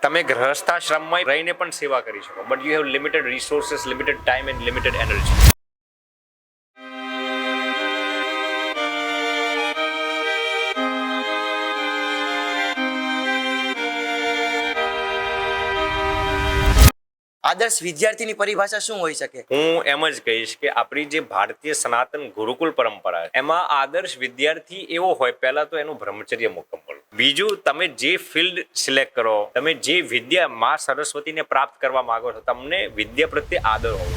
તમે ગ્રહસ્થાશ્રમમાં રહીને પણ સેવા કરી શકો, but you have limited resources, limited time and limited energy. આદર્શ વિદ્યાર્થીની પરિભાષા શું હોઈ શકે? હું એમ જ કહીશ કે આપણી જે ભારતીય સનાતન ગુરુકુલ પરંપરા છે, એમાં આદર્શ વિદ્યાર્થી એવો હોય, પહેલા તો એનું બ્રહ્મચર્ય મુકમ્મલ. બીજું, તમે જે ફિલ્ડ સિલેક્ટ કરો, તમે જે વિદ્યા માં સરસ્વતીને પ્રાપ્ત કરવા માંગો છો, તમને વિદ્યા પ્રત્યે આદર હોવો.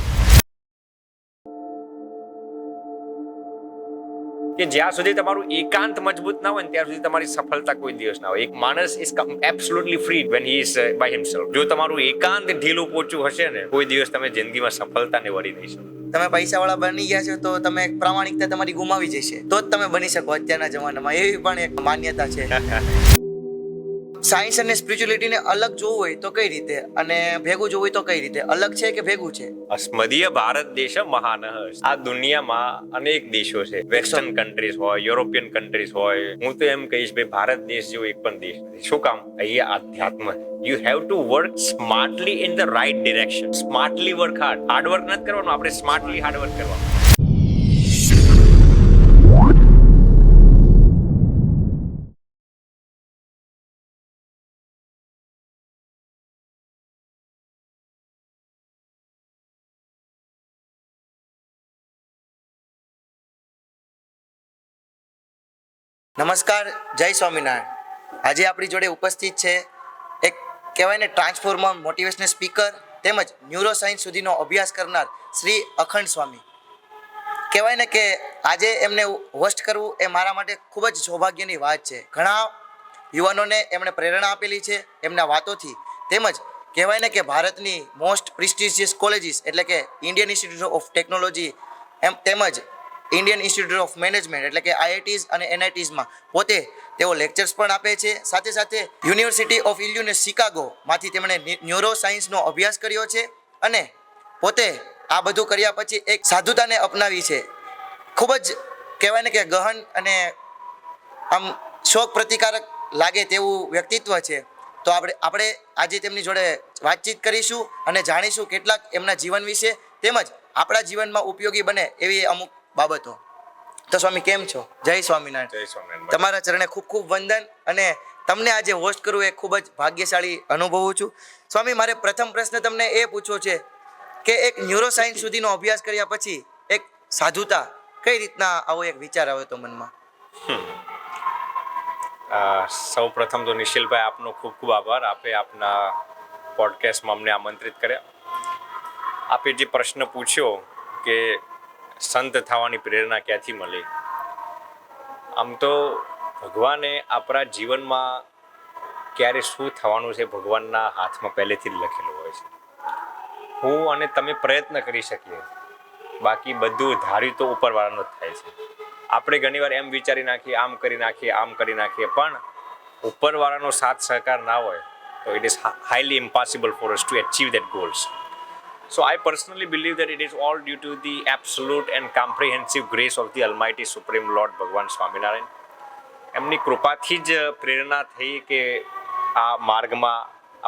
કે જ્યાં સુધી તમારું એકાંત મજબૂત ના હોય ને ત્યાં સુધી તમારી સફળતા કોઈ દિવસ ના હોય. એક માણસ is absolutely free when he is by himself. જો તમારું એકાંત ઢીલું પોચું હશે ને, કોઈ દિવસ તમે જિંદગીમાં સફળતાને વળી નહીં શકો. તમે પૈસાવાળા બની ગયા છો તો તમે પ્રામાણિકતા તમારી ગુમાવી જશે, તો જ તમે બની શકો અત્યારના જમાનામાં. એવી પણ એક માન્યતા છે. સાયન્સ અને સ્પિરિચ્યુઅલિટીને અલગ જોવું હોય તો કઈ રીતે, અને ભેગું જોવું હોય તો કઈ રીતે? અલગ છે કે ભેગું છે? અસ્મદીય ભારત દેશ મહાન. આ દુનિયામાં અનેક દેશો છે, વેસ્ટર્ન કન્ટ્રીઝ હોય, યુરોપિયન કન્ટ્રીઝ હોય. હું તો એમ કહીશ ભાઈ, ભારત દેશ જેવો એક પણ દેશ નથી. શું કામ? અહીંયા આધ્યાત્મ. You have to work smartly in the right direction. Smartly work hard. Hard work નથી કરવાનું, આપણે સ્માર્ટલી હાર્ડ વર્ક કરવાનું. નમસ્કાર, જય સ્વામિનારાયણ. આજે આપણી જોડે ઉપસ્થિત છે એક કહેવાય ને ટ્રાન્સફોર્મર, મોટિવેશનલ સ્પીકર તેમજ ન્યુરો સાયન્સ સુધીનો અભ્યાસ કરનાર શ્રી અખંડ સ્વામી. કહેવાય ને કે આજે એમને હોસ્ટ કરવું એ મારા માટે ખૂબ જ સૌભાગ્યની વાત છે. ઘણા યુવાનોને એમણે પ્રેરણા આપેલી છે એમના વાતોથી. તેમજ કહેવાય ને કે ભારતની મોસ્ટ પ્રિસ્ટિજિયસ કોલેજીસ એટલે કે ઇન્ડિયન ઇન્સ્ટિટ્યૂટ ઓફ ટેકનોલોજી તેમજ ઇન્ડિયન ઇન્સ્ટિટ્યૂટ ઓફ મેનેજમેન્ટ એટલે કે આઈઆઈટીઝ અને એનઆઈટીઝમાં પોતે તેઓ લેક્ચર્સ પણ આપે છે. સાથે સાથે યુનિવર્સિટી ઓફ ઇલિનોઇસ શિકાગોમાંથી તેમણે ન્યુરો સાયન્સનો અભ્યાસ કર્યો છે અને પોતે આ બધું કર્યા પછી એક સાધુતાને અપનાવી છે. ખૂબ જ કહેવાય ને કે ગહન અને આમ શોક પ્રતિકારક લાગે તેવું વ્યક્તિત્વ છે. તો આપણે આજે તેમની જોડે વાતચીત કરીશું અને જાણીશું કેટલાક એમના જીવન વિશે તેમજ આપણા જીવનમાં ઉપયોગી બને એવી અમુક બાબતો. તો સ્વામી કેમ છો? જય સ્વામિનારાયણ. જય સ્વામિનારાયણ. તમારા ચરણે ખૂબ ખૂબ વંદન. અને તમને આજે હોસ્ટ કરવું એ ખૂબ જ ભાગ્યશાળી અનુભવું છું. સ્વામી, મારે પ્રથમ પ્રશ્ન તમને એ પૂછવો છે કે એક ન્યુરો સાયન્સ સુધીનો અભ્યાસ કર્યા પછી એક સાધુતા, કઈ રીતના આવો એક વિચાર આવ્યો તો મનમાં? સૌ પ્રથમ તો નિશિલભાઈ, આપનો ખૂબ ખૂબ આભાર. આપે આપના પોડકાસ્ટમાં અમને આમંત્રિત કર્યા. આપે જે પ્રશ્ન પૂછ્યો કે સંત થવાની પ્રેરણા ક્યાંથી મળી, આમ તો ભગવાને આપણા જીવનમાં ક્યારે શું થવાનું છે ભગવાનના હાથમાં પહેલેથી જ લખેલું હોય છે. હું અને તમે પ્રયત્ન કરી શકીએ, બાકી બધું ધાર્યું તો ઉપરવાળાનો જ થાય છે. આપણે ઘણીવાર એમ વિચારી નાખીએ, આમ કરી નાખીએ, આમ કરી નાખીએ, પણ ઉપરવાળાનો સાથ સહકાર ના હોય તો it is highly impossible for us to achieve that goals. So I personally believe that it is all due to the absolute and comprehensive grace of the Almighty Supreme Lord Bhagwan Swaminarayan. એમની કૃપાથી જ પ્રેરણા થઈ કે આ માર્ગમાં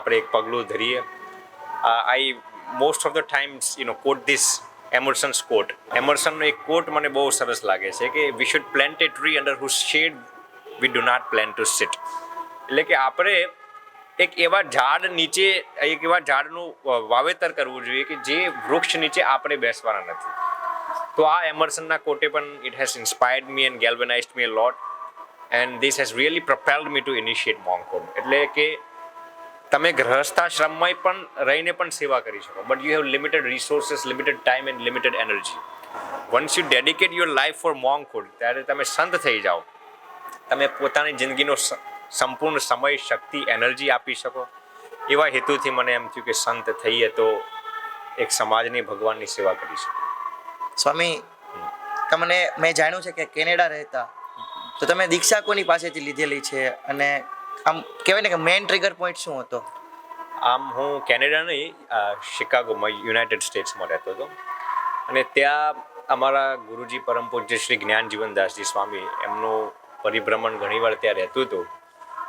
આપણે એક પગલું ધરીએ. I most of the times quote this Emerson's quote. એમર્સનનો એક કોટ મને બહુ સરસ લાગે છે કે we should plant a tree under whose shade we do not plan to sit. એટલે કે આપણે એક એવા ઝાડ નીચે, એક એવા ઝાડનું વાવેતર કરવું જોઈએ કે જે વૃક્ષ નીચે આપણે બેસવાના નથી. તો આ એમર્સનના કોટે પણ it has inspired me and galvanised me a lot and this has really propelled me to initiate Monkcode. એટલે કે તમે ગ્રહસ્થાશ્રમમાં પણ રહીને પણ સેવા કરી શકો, but you have limited resources, limited time and limited energy. Once you dedicate your life for Monkcode, ત્યારે તમે સંત થઈ જાઓ, તમે પોતાની જિંદગીનો સંપૂર્ણ સમય, શક્તિ, એનર્જી આપી શકો. એવા હેતુથી મને એમ થયું કે સંત થઈએ તો એક સમાજની, ભગવાનની સેવા કરી શકો. સ્વામી, તમને મેં જાણ્યું છે કે કેનેડા રહેતા, તો તમે દીક્ષા કોની પાસેથી લીધેલી છે? અને આમ કહેવાય ને કે મેઇન ટ્રિગર પોઈન્ટ શું હતો? આમ હું કેનેડા નહીં, શિકાગોમાં યુનાઇટેડ સ્ટેટ્સમાં રહેતો હતો. અને ત્યાં અમારા ગુરુજી પરમ પૂજ્ય શ્રી જ્ઞાન જીવનદાસજી સ્વામી, એમનું પરિભ્રમણ ઘણીવાર ત્યાં રહેતું હતું.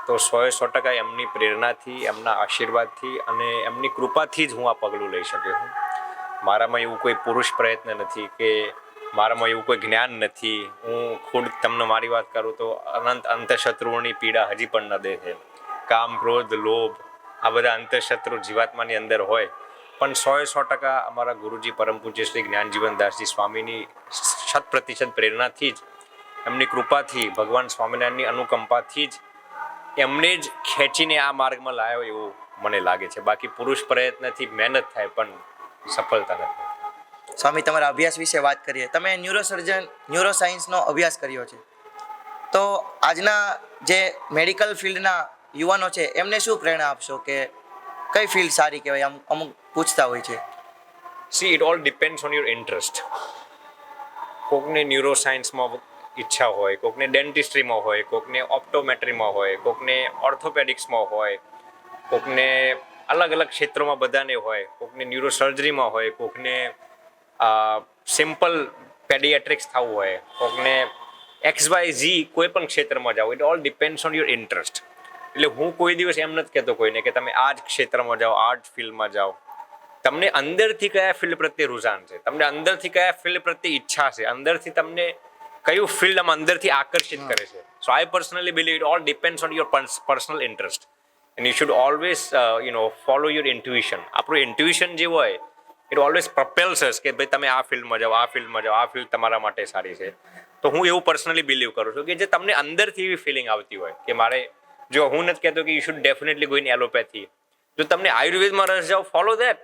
તો 100% એમની પ્રેરણાથી, એમના આશીર્વાદથી અને એમની કૃપાથી જ હું આ પગલું લઈ શક્યો છું. મારામાં એવું કોઈ પુરુષ પ્રયત્ન નથી કે મારામાં એવું કોઈ જ્ઞાન નથી. હું ખુદ તમને મારી વાત કરું તો અનંત અંતઃશત્રુઓની પીડા હજી પણ ન દે છે. કામ, ક્રોધ, લોભ, આ બધા અંતઃશત્રુ જીવાત્માની અંદર હોય, પણ 100% અમારા ગુરુજી પરમ પૂજ્ય શ્રી જ્ઞાનજીવનદાસજી સ્વામીની 100% પ્રેરણાથી જ, એમની કૃપાથી, ભગવાન સ્વામિનારાયણની અનુકંપાથી જ એમને જ ખેંચીને આ માર્ગમાં લાવ્યો એવું મને લાગે છે. બાકી પુરુષ પ્રયત્નથી મહેનત થાય પણ સફળતા નથી. સ્વામી, તમારા અભ્યાસ વિશે વાત કરીએ. તમે ન્યુરોસાયન્સનો અભ્યાસ કર્યો છે, તો આજના જે મેડિકલ ફિલ્ડના યુવાનો છે એમને શું પ્રેરણા આપશો કે કઈ ફિલ્ડ સારી કહેવાય? અમુક પૂછતા હોય છે. C, it all depends on your interest. કોકને ન્યુરોસાયન્સમાં ઈચ્છા હોય, કોકને ડેન્ટિસ્ટ્રીમાં હોય, કોકને ઓપ્ટોમેટ્રીમાં હોય, કોકને ઓર્થોપેડિક્સમાં હોય, કોકને અલગ અલગ ક્ષેત્રોમાં બધાને હોય, કોકને ન્યુરોસર્જરીમાં હોય, કોકને સિમ્પલ પેડિયાટ્રિક્સ થવું હોય, કોકને XYZ કોઈ પણ ક્ષેત્રમાં જાઓ. It all depends on your interest. એટલે હું કોઈ દિવસ એમ નથી કહેતો કોઈને કે તમે આ જ ક્ષેત્રમાં જાઓ, આ જ ફિલ્ડમાં જાઓ. તમને અંદરથી કયા ફિલ્ડ પ્રત્યે રુઝાન છે, તમને અંદરથી કયા ફિલ્ડ પ્રત્યે ઈચ્છા છે, અંદરથી તમને કયું ફિલ્ડ આમ અંદરથી આકર્ષિત કરે છે. So I personally believe it all depends on your personal interest and you should always follow your intuition. આપણું ઇન્ટ્યુઇશન જે હોય ઇટ ઓલવેઝ પ્રપેલ્સ અસ કે ભાઈ તમે આ ફિલ્ડમાં જાઓ, આ ફિલ્ડમાં જાઓ, આ ફિલ્ડ તમારા માટે સારી છે. તો હું એવું પર્સનલી બિલીવ કરું છું કે જે તમને અંદરથી એવી ફિલિંગ આવતી હોય કે મારે, જો હું નથી કહેતો કે you should definitely go in allopathy. જો તમને આયુર્વેદમાં રસ જાઓ, ફોલો દેટ.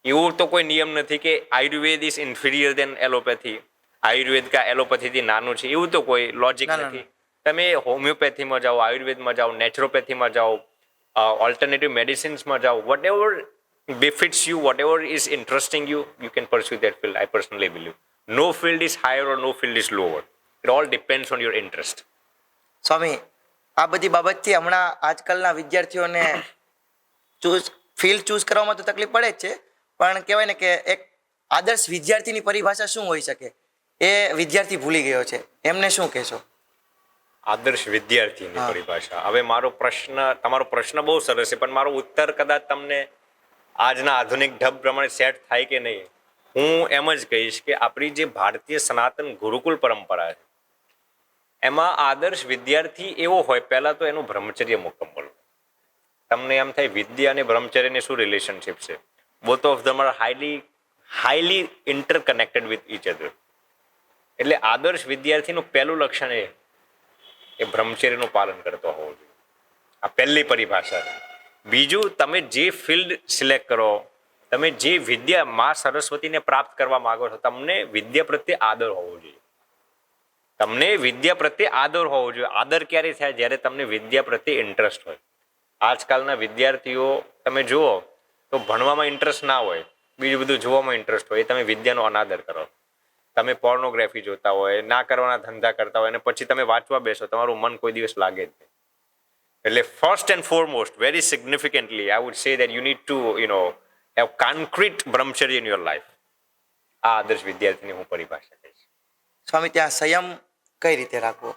એવું તો કોઈ નિયમ નથી કે Ayurveda is inferior than allopathy, Ayurveda કા એલોપેથીથી નાનું છે, એવું તો કોઈ લોજિક નથી. તમે હોમિયોપેથીમાં જાઓ, આયુર્વેદમાં જાઓ, નેચરોપેથીમાં જાઓ, ઓલ્ટરનેટિવ મેડિસિન્સમાં જાઓ, વટ ever befits you, whatever is interesting you, you can pursue that field. I personally believe no field is higher or no field is lower. It all depends on your interest. સ્વામી, આ બધી બાબતથી હમણાં આજકાલના વિદ્યાર્થીઓને field choose કરવામાં તો તકલીફ પડે જ છે, પણ કહેવાય ને કે એક આદર્શ વિદ્યાર્થીની પરિભાષા શું હોઈ શકે એ વિદ્યાર્થી ભૂલી ગયો છે. એમને શું કહેશો? આદર્શ વિદ્યાર્થીની પરિભાષા. હવે તમારો પ્રશ્ન બહુ સરસ છે, પણ મારો ઉત્તર કદાચ તમને આજના આધુનિક ઢબ પ્રમાણે સેટ થાય કે નહીં. હું એમ જ કહીશ કે આપણી જે ભારતીય સનાતન ગુરુકુળ પરંપરા છે એમાં આદર્શ વિદ્યાર્થી એવો હોય, પહેલા તો એનું બ્રહ્મચર્ય મુકમ્મલ. તમને એમ થાય વિદ્યા અને બ્રહ્મચર્યની શું રિલેશનશિપ છે? Both of them are highly interconnected with each other. એટલે આદર્શ વિદ્યાર્થીનું પહેલું લક્ષણ એ બ્રહ્મચર્યનું પાલન કરતો હોવો જોઈએ. આ પહેલી પરિભાષા છે. બીજું, તમે જે ફિલ્ડ સિલેક્ટ કરો, તમે જે વિદ્યા મા સરસ્વતીને પ્રાપ્ત કરવા માંગો છો, તમને વિદ્યા પ્રત્યે આદર હોવો જોઈએ. તમને વિદ્યા પ્રત્યે આદર હોવો જોઈએ. આદર ક્યારે થાય? જ્યારે તમને વિદ્યા પ્રત્યે ઇન્ટરેસ્ટ હોય. આજકાલના વિદ્યાર્થીઓ તમે જુઓ તો ભણવામાં ઇન્ટરેસ્ટ ના હોય, બીજું બધું જોવામાં ઇન્ટરેસ્ટ હોય. એ તમે વિદ્યાનો અનાદર કરો. તમે પોર્નોગ્રાફી જોતા હોય, ના કરવાના ધંધા કરતા હોય, અને પછી તમે વાંચવા બેસો, તમારું મન કોઈ દિવસ લાગે જ નહીં. એટલે first and foremost, very significantly, I would say that you need to have concrete brahmacharya in your life. આ આદર્શ વિદ્યાર્થીની હું પરિભાષા કહીશ. સ્વામી, ત્યાં સંયમ કઈ રીતે રાખવો?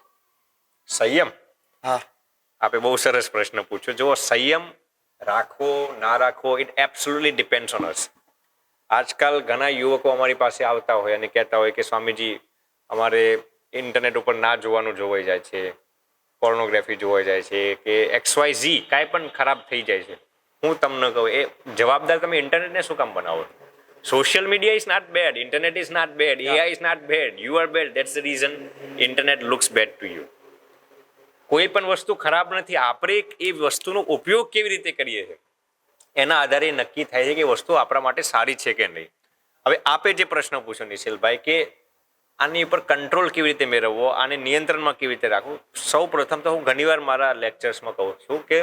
સંયમ? હા, આપે બહુ સરસ પ્રશ્ન પૂછ્યો. જો સંયમ રાખવો ના રાખવો, ઇટ એબ્સોલ્યુટલી ડિપેન્ડ્સ ઓન અસ. આજકાલ ઘણા યુવકો અમારી પાસે આવતા હોય અને કહેતા હોય કે સ્વામીજી, અમારે ઇન્ટરનેટ ઉપર ના જોવાનું જોવાઈ જાય છે, પોર્નોગ્રાફી જોવાઈ જાય છે, કે XYZ કાંઈ પણ ખરાબ થઈ જાય છે. હું તમને કહું, એ જવાબદાર તમે ઇન્ટરનેટને શું કામ બનાવો? Social media is not bad, internet is not bad, AI is not bad, you are bad. That's the reason internet looks bad to you. કોઈ પણ વસ્તુ ખરાબ નથી. આપણે એ વસ્તુનો ઉપયોગ કેવી રીતે કરીએ છીએ એના આધારે નક્કી થાય છે કે વસ્તુ આપણા માટે સારી છે કે નહીં. હવે આપે જે પ્રશ્ન પૂછ્યો નિશિલભાઈ કે આની ઉપર કંટ્રોલ કેવી રીતે મેળવવો, આને નિયંત્રણમાં કેવી રીતે રાખવું, સૌ પ્રથમ તો હું ઘણીવાર મારા લેક્ચર્સમાં કહું છું કે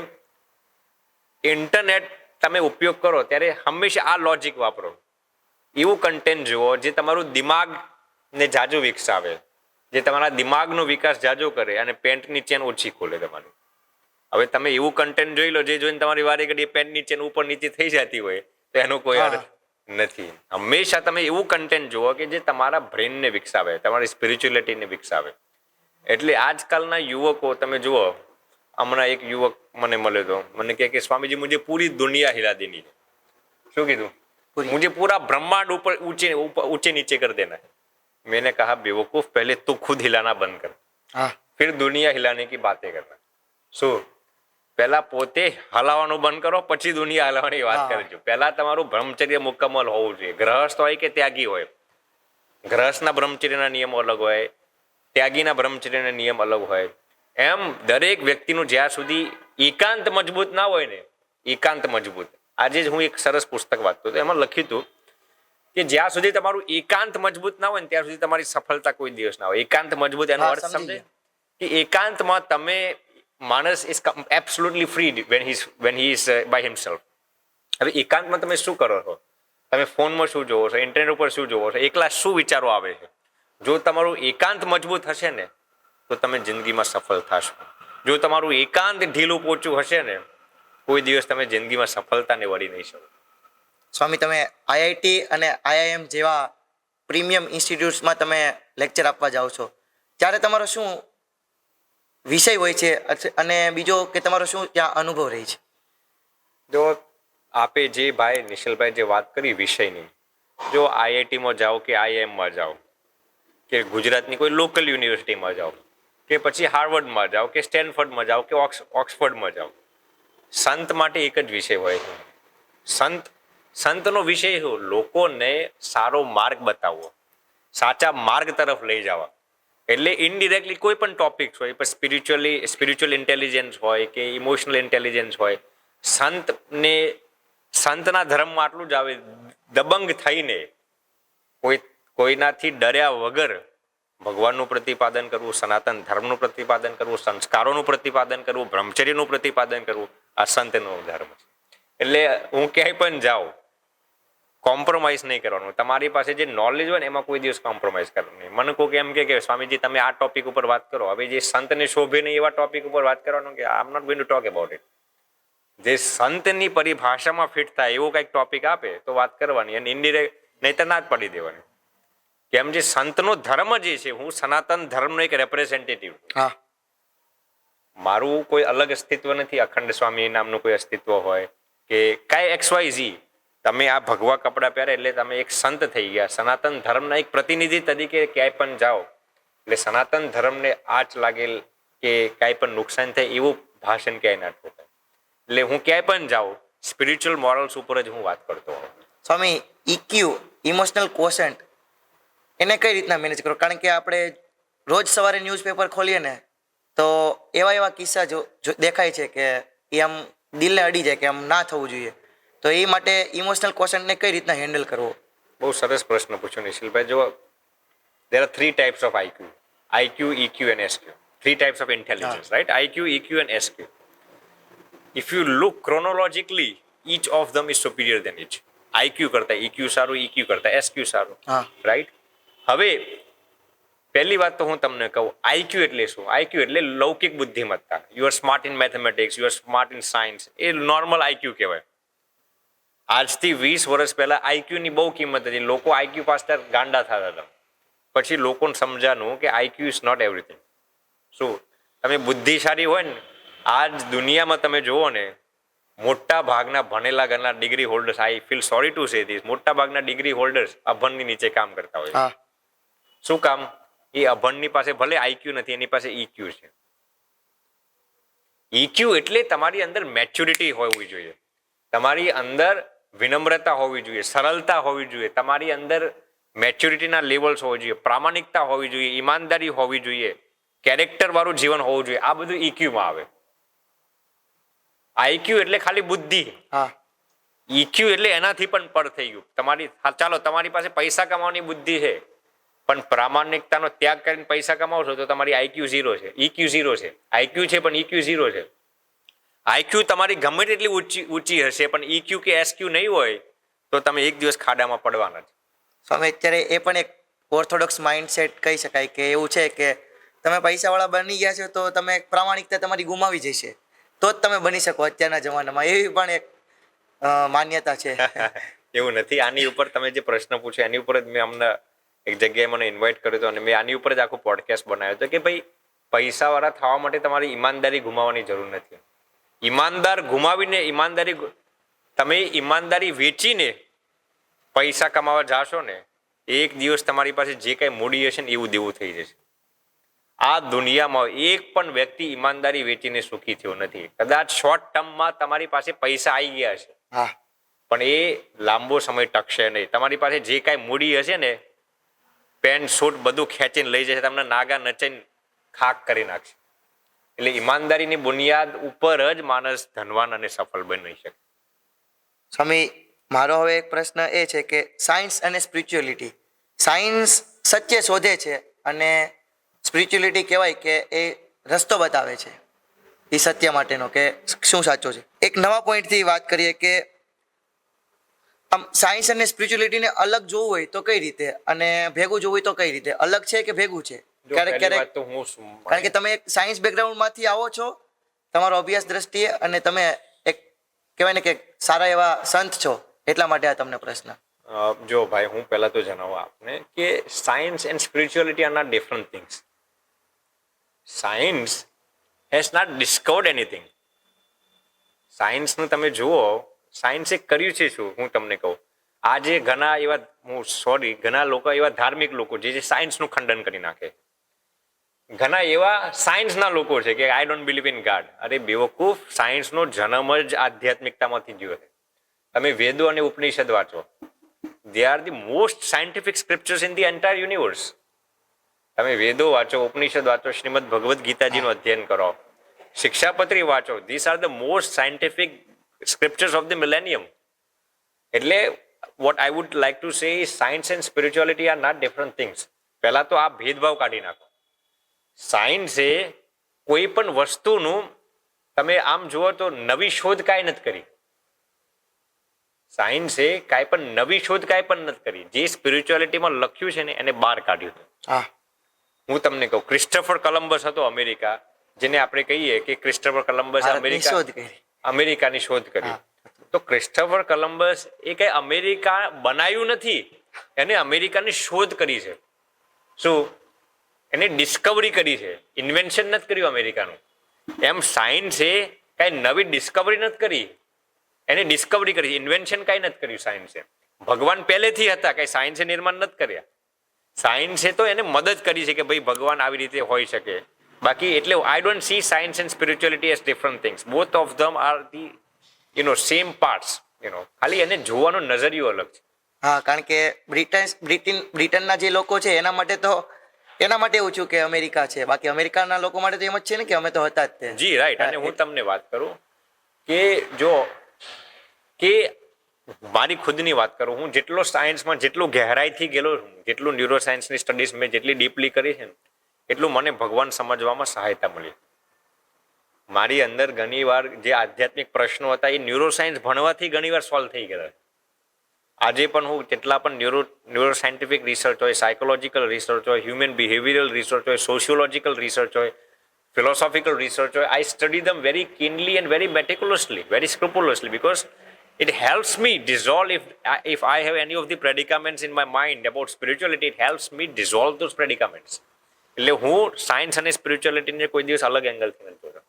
ઇન્ટરનેટ તમે ઉપયોગ કરો ત્યારે હંમેશા આ લોજિક વાપરો. એવું કન્ટેન્ટ જુઓ જે તમારું દિમાગને જાજુ વિકસાવે, જે તમારા દિમાગનો વિકાસ જાજો કરે અને પેન્ટની ચેન ઓછી ખોલે તમારી. હવે તમે એવું કન્ટેન્ટ જોઈ લો જે જોઈને તમારી વારે ઘડી પેન્ટની ચેન ઉપર નીચે થઈ જતી હોય તો એનો કોઈ અર્થ નથી. હંમેશા તમે એવું કન્ટેન્ટ જુઓ કે જે તમારા બ્રેનને વિકસાવે, તમારી સ્પિરિચ્યુઅલિટીને વિકસાવે. એટલે આજકાલના યુવકો તમે જુઓ હમણાં એક યુવક મને મળ્યો હતો, મને કહે કે સ્વામીજી મુझे પૂરી દુનિયા હિલા દેની है. શું કીધું? मुझे पूरा ब्रह्मांड ऊपर ऊंचे नीचे कर देना है. मैंने कहा बेवकूफ, पहले तू खुद हिलाना बंद कर, હા फिर दुनिया हिलाने की बातें करना. શું? પહેલા પોતે હલાવવાનું બંધ કરો, પછી દુનિયા હલાવવાની વાત હા. કરજો. પહેલા તમારું બ્રહ્મચર્ય મુકમ્મલ હોવું જોઈએ. ગ્રહસ્થ હોય કે ત્યાગી હોય, ગ્રહસ્થના બ્રહ્મચર્યના નિયમો અલગ હોય, ત્યાગીના બ્રહ્મચર્યના નિયમ અલગ હોય. એમ દરેક વ્યક્તિનું જ્યાં સુધી એકાંત મજબૂત ના હોય ને, એકાંત મજબૂત. આજે જ હું એક સરસ પુસ્તક વાંચતો હતો, એમાં લખ્યું હતું કે જ્યાં સુધી તમારું એકાંત મજબૂત ના હોય ને ત્યાં સુધી તમારી સફળતા કોઈ દિવસ ના હોય. એકાંત મજબૂત એનો હા, અર્થ સમજી સમજે ગયા. કે એકાંતમાં તમે માણસ is absolutely free when he is by himself. હવે એકાંતમાં તમે શું કરો છો? તમે ફોનમાં શું જોવો છો, ઇન્ટરનેટ ઉપર શું જોવો છો, એકલા શું વિચારો આવે છે? જો તમારું એકાંત મજબૂત હશે ને તો તમે જિંદગીમાં સફળ થશો. જો તમારું એકાંત ઢીલું પોચું હશે ને, કોઈ દિવસ તમે જિંદગીમાં સફળતાને વળી નહીં શકો. સ્વામી, તમે આઈઆઈટી અને આઈઆઈએમ જેવા પ્રીમિયમ ઇન્સ્ટિટ્યૂટ્સમાં તમે લેક્ચર આપવા જાઓ છો, ત્યારે તમારો શું વિષય હોય છે અને બીજો કે તમારો શું ત્યાં અનુભવ રહે છે? જો આપે જે ભાઈ નિશિલભાઈ જે વાત કરી વિષયની, જો આઈઆઈટીમાં જાઓ કે આઈઆઈએમમાં જાઓ કે ગુજરાતની કોઈ લોકલ યુનિવર્સિટીમાં જાઓ કે પછી હાર્વર્ડમાં જાઓ કે સ્ટેનફર્ડમાં જાઓ કે ઓક્સફર્ડમાં જાઓ, સંત માટે એક જ વિષય હોય છે. સંતનો વિષય શું? લોકોને સારો માર્ગ બતાવવો, સાચા માર્ગ તરફ લઈ જવા. એટલે ઇનડિરેક્ટલી કોઈ પણ ટોપિક્સ હોય, પણ સ્પિરિચ્યુઅલ ઇન્ટેલિજન્સ હોય કે ઇમોશનલ ઇન્ટેલિજન્સ હોય, સંતના ધર્મમાં આટલું જ આવે, દબંગ થઈને કોઈનાથી ડર્યા વગર ભગવાનનું પ્રતિપાદન કરવું, સનાતન ધર્મનું પ્રતિપાદન કરવું, સંસ્કારોનું પ્રતિપાદન કરવું, બ્રહ્મચર્યનું પ્રતિપાદન કરવું, આ સંતનો ધર્મ છે. એટલે હું ક્યાંય પણ જાઉં, કોમ્પ્રોમાઇઝ નહીં કરવાનું. તમારી પાસે જે નોલેજ હોય ને એમાં કોઈ દિવસ કોમ્પ્રોમાઇઝ કરવાનું નહીં. મને કોઈ એમ કે સ્વામીજી તમે આ ટોપિક ઉપર વાત કરો, હવે જે સંતને શોભે નહીં એવા ટોપિક ઉપર વાત કરવાનું, કે I am not going to talk about it. જે સંતની પરિભાષામાં ફિટ થાય એવો કંઈક ટોપિક આપે તો વાત કરવાની, અને ઇનડિરેક્ટ નહીં તો ના જ પડી દેવાની. કેમ જે સંતનો ધર્મ જે છે, હું સનાતન ધર્મનો એક રેપ્રેઝેન્ટેટિવ. હા, મારું કોઈ અલગ અસ્તિત્વ નથી. અખંડ સ્વામી નામનું કોઈ અસ્તિત્વ હોય કે કાંઈ XYZ, તમે આ ભગવા કપડાં પહેરે એટલે તમે એક સંત થઈ ગયા. સનાતન ધર્મના એક પ્રતિનિધિ તરીકે ક્યાંય પણ જાઓ એટલે સનાતન ધર્મને આંચ લાગેલ કે કાંઈ પણ નુકસાન થાય એવું ભાષણ ક્યાંય ના ઠોકાય. એટલે હું ક્યાંય પણ જાઉં સ્પિરિચ્યુઅલ મોરલ્સ ઉપર જ હું વાત કરતો હોઉં. સ્વામી, ઇક્યુ ઇમોશનલ કોશન્ટ એને કઈ રીતના મેનેજ કરો? કારણ કે આપણે રોજ સવારે ન્યૂઝપેપર ખોલીએ ને તો એવા કિસ્સા જો દેખાય છે કે એ આમ દિલને અડી જાય કે આમ ના થવું જોઈએ. તો એ માટે ઇમોશનલ કોશન્ટને કઈ રીતના હેન્ડલ કરવો? બહુ સરસ પ્રશ્ન પૂછ્યો નિશિલભાઈ. જો there are 3 types of IQ, EQ and SQ. 3 types of intelligence, right? IQ, EQ and SQ. If you look chronologically, each of them is superior than each. IQ કરતા EQ સારું, EQ કરતા SQ સારું, હા, right? હવે પહેલી વાત તો હું તમને કહું, IQ એટલે શું? IQ એટલે લૌકિક બુદ્ધિમત્તા. You are smart in mathematics, you are smart in science, એ નોર્મલ IQ કહેવાય. આજથી 20 વર્ષ પહેલા IQ ની બહુ કિંમત હતી. લોકો IQ પાછળ ગાંડા થતા હતા. પછી લોકોને સમજાનું કે IQ ઇઝ નોટ એવરીથિંગ. શું તમે બુદ્ધિશાળી હોય ને, આજ દુનિયામાં તમે જુઓ ને, મોટા ભાગના ભણેલા ઘરના degree holders, I feel sorry to say this, મોટા ભાગના ડિગ્રી હોલ્ડર્સ અભણની નીચે કામ કરતા હોય. હા, શું કામ? એ અભણની પાસે ભલે IQ નથી, એની પાસે EQ છે. EQ એટલે તમારી અંદર મેચ્યોરિટી હોવી જોઈએ, તમારી અંદર વિનમ્રતા હોવી જોઈએ, સરળતા હોવી જોઈએ, તમારી અંદર મેચ્યોરિટીના લેવલ્સ હોવી જોઈએ, પ્રામાણિકતા હોવી જોઈએ, ઈમાનદારી હોવી જોઈએ, કેરેક્ટર વાળું જીવન હોવું જોઈએ. આ બધું EQ માં આવે. IQ એટલે ખાલી બુદ્ધિ. હા, EQ એટલે એનાથી પણ પર થઈ ગયું. ચાલો તમારી પાસે પૈસા કમાવાની બુદ્ધિ છે, પણ પ્રામાણિકતાનો ત્યાગ કરીને પૈસા કમાવશો તો તમારી IQ 0 છે, EQ 0 છે. IQ છે પણ EQ 0 છે. IQ તમારી ગમે તેટલી ઊંચી હશે, પણ EQ કે SQ નહીં હોય તો તમે એક દિવસ ખાડામાં પડવાના છે. સ્વામી, અત્યારે એ પણ એક ઓર્થોડોક્સ માઇન્ડસેટ કહી શકાય કે એવું છે કે તમે પૈસાવાળા બની ગયા છો તો તમે પ્રામાણિકતા તમારી ગુમાવી જશે, તો જ તમે બની શકો અત્યારના જમાનામાં. એવી પણ એક માન્યતા છે. એવું નથી. આની ઉપર તમે જે પ્રશ્ન પૂછ્યો એની ઉપર જ મેં અમને એક જગ્યાએ મને ઇન્વાઇટ કર્યો હતો અને મેં આની ઉપર જ આખું પોડકાસ્ટ બનાવ્યો હતો કે ભાઈ પૈસાવાળા થવા માટે તમારી ઈમાનદારી ગુમાવવાની જરૂર નથી. તમે ઈમાનદારી વેચીને પૈસા કમાવા જાશો ને, એક દિવસ તમારી પાસે જે કાંઈ મૂડી હશે ને એવું દેવું થઈ જશે. આ દુનિયામાં એક પણ વ્યક્તિ ઈમાનદારી વેચીને સુખી થયો નથી. કદાચ શોર્ટ ટર્મમાં તમારી પાસે પૈસા આવી ગયા છે, હા, પણ એ લાંબો સમય ટકશે નહીં. તમારી પાસે જે કાંઈ મૂડી હશે ને, પેન્ટ શૂટ બધું ખેંચીને લઈ જશે, તમને નાગા નચાઈને ખાક કરી નાખશે. એટલે ઈમાનદારીની બુનિયાદ ઉપર જ માણસ ધનવાન અને સફળ બની શકે. સ્વામી, મારો હવે એક પ્રશ્ન એ છે કે સાયન્સ અને સ્પિરિચ્યુઅલિટી, સાયન્સ સત્ય શોધે છે અને સ્પિરિચ્યુઅલિટી કહેવાય કે એ રસ્તો બતાવે છે એ સત્ય માટેનો, કે શું સાચો છે. એક નવા પોઈન્ટથી વાત કરીએ કે આમ સાયન્સ અને સ્પિરિચ્યુઅલિટીને અલગ જોવું હોય તો કઈ રીતે, અને ભેગું જોવું હોય તો કઈ રીતે? અલગ છે કે ભેગું છે? ક્યારેક ક્યારેક, કારણ કે તમે એક સાયન્સ બેકગ્રાઉન્ડમાંથી આવો છો તમારો અભ્યાસ દ્રષ્ટિએ, અને તમે એક કહેવાય ને કે સારા એવા સંત છો, એટલા માટે આ તમને પ્રશ્ન. જો ભાઈ, હું પહેલા તો જણાવું આપને કે science and spirituality are not different things. Science has not discovered anything. સાયન્સનું તમે જુઓ, સાયન્સે કર્યું છે શું, હું તમને કહું. આજે ઘણા લોકો એવા ધાર્મિક લોકો જે સાયન્સનું ખંડન કરી નાખે. ઘણા એવા સાયન્સના લોકો છે કે આઈ ડોન્ટ બિલીવ ઇન ગાડ. અરે બેવકૂફ, સાયન્સનો જન્મ જ આધ્યાત્મિકતામાંથી થયો છે. તમે વેદો અને ઉપનિષદ વાંચો, they are the most scientific scriptures in the entire universe. તમે વેદો વાંચો, ઉપનિષદ વાંચો, શ્રીમદ ભગવદ્ ગીતાજીનું અધ્યયન કરો, શિક્ષાપત્રી વાંચો, these are the most scientific scriptures of the millennium. એટલે what I would like to say is science and spirituality are not different things. પહેલા તો આ ભેદભાવ કાઢી નાખો. સાયન્સ એ કોઈ પણ વસ્તુનું, તમે આમ જુઓ તો નવી શોધ કાંઈ નથી કરી. સાયન્સે કાંઈ પણ નવી શોધ કાંઈ પણ નથી કરી. જે સ્પિરિચ્યુઆલિટીમાં લખ્યું છે ને એને બહાર કાઢ્યું. હા, હું તમને કહું, ક્રિસ્ટોફર કોલંબસ હતો અમેરિકા, જેને આપણે કહીએ કે ક્રિસ્ટોફર કોલંબસ અમેરિકાની શોધ કરી. તો ક્રિસ્ટોફર કોલંબસ એ કઈ અમેરિકા બનાવ્યું નથી, એને અમેરિકાની શોધ કરી છે. શું? એને ડિસ્કવરી કરી છે, ઇન્વેન્શન નથી કર્યું અમેરિકાનું. એમ સાયન્સે કઈ નવી ડિસ્કવરી નથી કરી, એને ડિસ્કવરી કરી, ઇન્વેન્શન કઈ નથી કર્યું સાયન્સે. ભગવાન પહેલેથી હતા, કઈ સાયન્સે નિર્માણ નથી કર્યા. સાયન્સે તો એને મદદ કરી છે કે ભાઈ ભગવાન આવી રીતે હોઈ શકે. બાકી એટલે I don't see science and spirituality as different things. Both of them are the same parts. ખાલી એને જોવાનો નજરિયો અલગ છે. હા, કારણ કે બ્રિટનના જે લોકો છે એના માટે એવું થયું કે અમેરિકા છે, બાકી અમેરિકાના લોકો માટે તો એમ જ છે ને કે અમે તો હતા જ તે. જી રાઈટ. અને હું તમને વાત કરું કે મારી ખુદની વાત કરું, હું જેટલો સાયન્સમાં જેટલું ગહેરાઈથી ગયેલો છું, જેટલું ન્યુરો સાયન્સની સ્ટડીઝ મેં જેટલી ડીપલી કરી છે ને, એટલું મને ભગવાન સમજવામાં સહાયતા મળી. મારી અંદર ઘણીવાર જે આધ્યાત્મિક પ્રશ્નો હતા એ ન્યુરો સાયન્સ ભણવાથી ઘણીવાર સોલ્વ થઈ ગયા. આજે પણ હું જેટલા પણ ન્યુરો સાયન્ટિફિક રિસર્ચ હોય, સાયકોલોજીકલ રિસર્ચ હોય, હ્યુમન બિહેવિયરલ રિસર્ચ હોય, સોશિયોલોજીકલ રિસર્ચ હોય, philosophical research, I study them very keenly and very meticulously, very scrupulously, because it helps me dissolve if I have any of the predicaments in my mind about spirituality, it helps me dissolve those predicaments. એટલે હું science અને સ્પિરિચ્યુઅલિટીને કોઈ દિવસ અલગ એંગલથી નથી જોતો.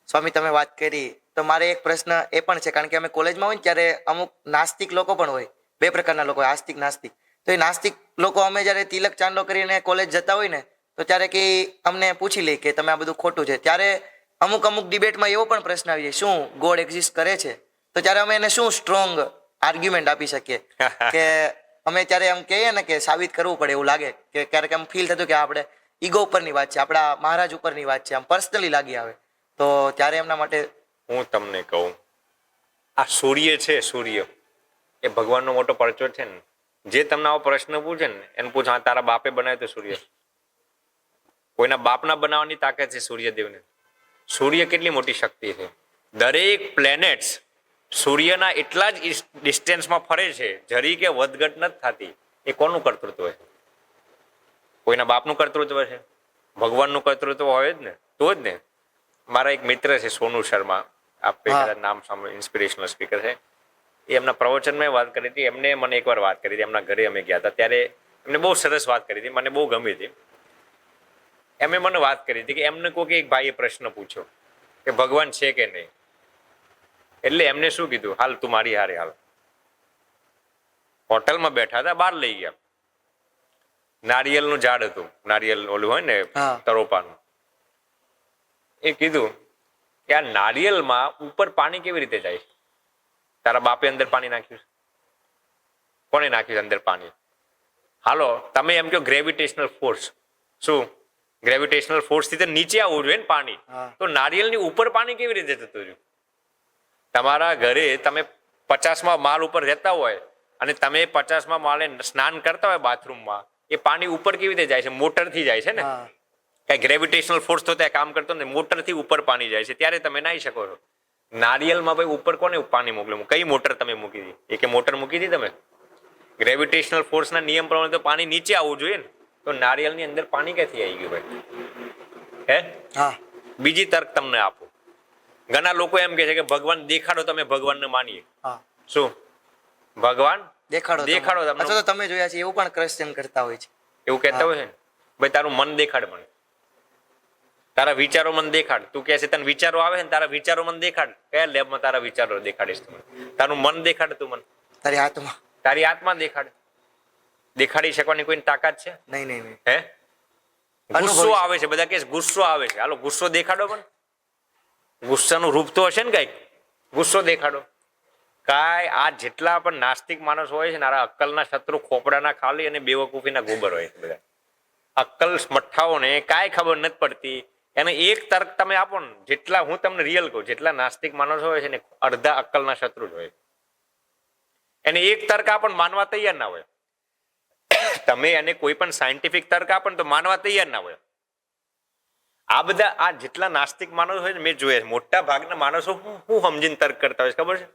સ્વામી, તમે વાત કરી તો મારે એક પ્રશ્ન એ પણ છે, કારણ કે અમે કોલેજમાં હોય ને ત્યારે અમુક નાસ્તિક લોકો પણ હોય, બે પ્રકારના લોકો હોય, આસ્તિક નાસ્તિક. તો એ નાસ્તિક લોકો અમે જ્યારે તિલક ચાંદલો કરીને કોલેજ જતા હોય ને, તો ત્યારે કે અમને પૂછી લે કે તમે આ બધું ખોટું છે. ત્યારે અમુક ડિબેટમાં એવો પણ પ્રશ્ન આવી જાય, શું ગોડ એક્ઝિસ્ટ કરે છે? તો ત્યારે અમે એને શું સ્ટ્રોંગ આર્ગ્યુમેન્ટ આપી શકીએ કે અમે ત્યારે એમ કહીએ ને કે સાબિત કરવું પડે એવું લાગે કે ક્યારેક એમ ફીલ થતું કે આપણે ઈગો ઉપરની વાત છે, આપણા મહારાજ ઉપરની વાત છે, આમ પર્સનલી લાગી આવે. તો ત્યારે એમના માટે હું તમને કહું, આ સૂર્ય છે, સૂર્ય એ ભગવાનનો મોટો પરચો છે ને. જે તમને આવો પ્રશ્ન પૂછે ને એને પૂછ, હા તારા બાપે બનાવ્યો તો સૂર્ય? કોઈના બાપના બનાવવાની તાકાત છે સૂર્યદેવને. સૂર્ય કેટલી મોટી શક્તિ છે. દરેક પ્લેનેટ્સ સૂર્યના એટલા જ ડિસ્ટન્સમાં ફરે છે, જરી કે વધઘટ નથી થતી. એ કોનું કર્તૃત્વ છે? કોઈના બાપનું કર્તૃત્વ છે? ભગવાનનું કર્તૃત્વ હોય જ ને, તો જ ને. મારા એક મિત્ર છે સોનુ શર્મા, આપ નામ સાંભળ્યું, ઇન્સ્પિરેશનલ સ્પીકર છે. એ એમના પ્રવચનમાં વાત કરી હતી. એમને મને એકવાર વાત કરી હતી, એમના ઘરે અમે ગયા હતા ત્યારે એમને બહુ સરસ વાત કરી હતી, મને બહુ ગમી હતી. એમે મને વાત કરી હતી કે એમને કોઈ એક ભાઈએ પ્રશ્ન પૂછ્યો કે ભગવાન છે કે નહીં. એટલે એમને શું કીધું, હાલ તું મારી હારે હાલ. હોટલમાં બેઠા હતા, બહાર લઈ ગયા. નારિયેલનું ઝાડ હતું, નારિયેલ ઓલું હોય ને હા. તરોપાનું. એ કીધું કે આ નારિયેલમાં ઉપર પાણી કેવી રીતે જાય? તારા બાપે અંદર પાણી નાખ્યું છે? કોને નાખ્યું અંદર પાણી? હાલો, તમે એમ કહો ગ્રેવિટેશનલ ફોર્સ. શું ગ્રેવિટેશનલ ફોર્સ થી તો નીચે આવવું જોઈએ ને પાણી. હા. તો નારિયેલની ઉપર પાણી કેવી રીતે જતું રહ્યું? તમારા ઘરે તમે 50મા માળ ઉપર રહેતા હોય અને તમે 50મા માળે સ્નાન કરતા હોય બાથરૂમમાં, એ પાણી ઉપર કેવી રીતે જાય છે? મોટરથી જાય છે ને. હા. કઈ ગ્રેવિટેશનલ ફોર્સ તો ત્યાં કામ કરતો ને, મોટરથી ઉપર પાણી જાય છે, ત્યારે તમે નાહી શકો છો. નારિયેલમાં ભાઈ ઉપર કોને પાણી મોકલ્યું? કઈ મોટર તમે મૂકી હતી? એક મોટર મૂકી હતી તમે? ગ્રેવિટેશનલ ફોર્સના નિયમ પ્રમાણે તો પાણી નીચે આવવું જોઈએ ને. તો નારિયેલની અંદર પાણી ક્યાંથી આવી ગયું ભાઈ? હે? હા. બીજી તર્ક તમને આપું. ઘણા લોકો એમ કહે છે કે ભગવાન દેખાડો, તમે ભગવાનને માનીએ. હા. શું ભગવાન દેખાડો દેખાડો તમે. તમને. અથવા તો તમે જોયા છે એવું પણ ક્વેશ્ચન કરતા હોય છે. એવું કહેતા હોય છે ને, ભાઈ તારું મન દેખાડ મને, તારા વિચારો મને દેખાડ. તું કહે છે તને વિચારો આવે છે ને, તારા વિચારો મને દેખાડ. કયા લેબમાં તારા વિચારો દેખાડીશ તું મને? તારું મન દેખાડ તું મને, તારી હાથમાં. તારી આત્મા દેખાડ. દેખાડી શકવાની કોઈ તાકાત છે? નહીં નહીં નહીં. હે? અનુભવી ગુસ્સો છે. આવે છે, બધા કહે છે ગુસ્સો આવે છે. હાલો ગુસ્સો દેખાડો પણ. ગુસ્સાનું રૂપ તો હશે ને કઈક? ગુસ્સો દેખાડો. કાંઈ આ જેટલા પણ નાસ્તિક માણસ હોય છે ને, આ અક્કલના શત્રુ ખોપડાના ખાલી અને બેવકૂફીના ગોબર હોય છે બધા. અક્કલ મઠ્ઠાઓને કાંઈ ખબર નથી પડતી. એને એક તર્ક તમે આપો ને, જેટલા હું તમને રિયલ કહું, જેટલા નાસ્તિક માણસો હોય છે ને, અડધા અક્કલના શત્રુ જ હોય. એને એક તર્ક આપો ને, માનવા તૈયાર ના હોય. તમે એને કોઈ પણ સાયન્ટિફિક તર્ક આપો ને તો માનવા તૈયાર ના હોય. આ બધા આ જેટલા નાસ્તિક માણસો હોય ને, મેં જોયા છે, મોટા ભાગના માણસો હું સમજીને તર્ક કરતા હોય છે ખબર છે?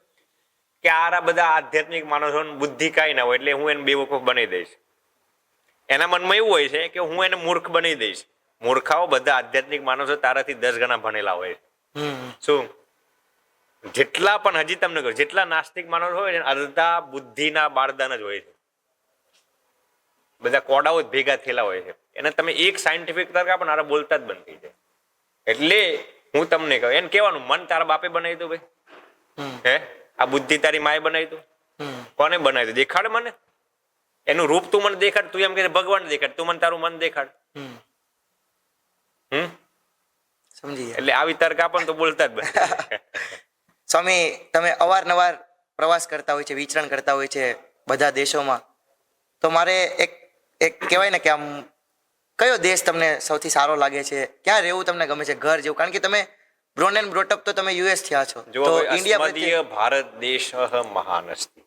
કે આ બધા આધ્યાત્મિક માણસો બુદ્ધિ કાંઈ ના હોય એટલે હું એને બેવકૂફ બનાવી દઈશ. એના મનમાં એવું હોય છે કે હું એને મૂર્ખ બનાવી દઈશ. મૂર્ખાઓ બધા આધ્યાત્મિક માણસો તારાથી 10 ગણા ભણેલા હોય છે. શું? જેટલા પણ હજી તમને કહું, જેટલા નાસ્તિક માણસો હોય છે અડધા બુદ્ધિના બારદાન જ હોય છે. બધા કોડાઓ જ ભેગા થયેલા હોય છે. એને તમે એક સાયન્ટિફિક તર્ક આપો ને, બોલતા જ બંધ થઈ જાય. એટલે હું તમને કહું, એને કહેવાનું મન તારા બાપે બનાવી દો ભાઈ. હે? આ બુદ્ધિ તારી માએ બનાવી દો? કોને બનાવી દો? દેખાડ મને એનું રૂપ. તું મને દેખાડ. તું એમ કે ભગવાન દેખાડ, તું મને તારું મન દેખાડ. સમજી ગયા. એટલે આવી તર્ક આપો ને તો બોલતા જ બંધ. સ્વામી, તમે અવારનવાર પ્રવાસ કરતા હોય છે, વિચરણ કરતા હોય છે બધા દેશોમાં. તો મારે એક કહેવાય ને કે આમ કયો દેશ તમને સૌથી સારો લાગે છે? ક્યાં રહેવું તમને ગમે છે? ઘર જેવું? કારણ કે તમે બ્રોન એન્ડ બ્રોટઅપ તો તમે યુએસ થયા છો. જો તો ભાઈ, ઇન્ડિયા અસ્મદીય ભારત દેશ મહાન અસ્તિ.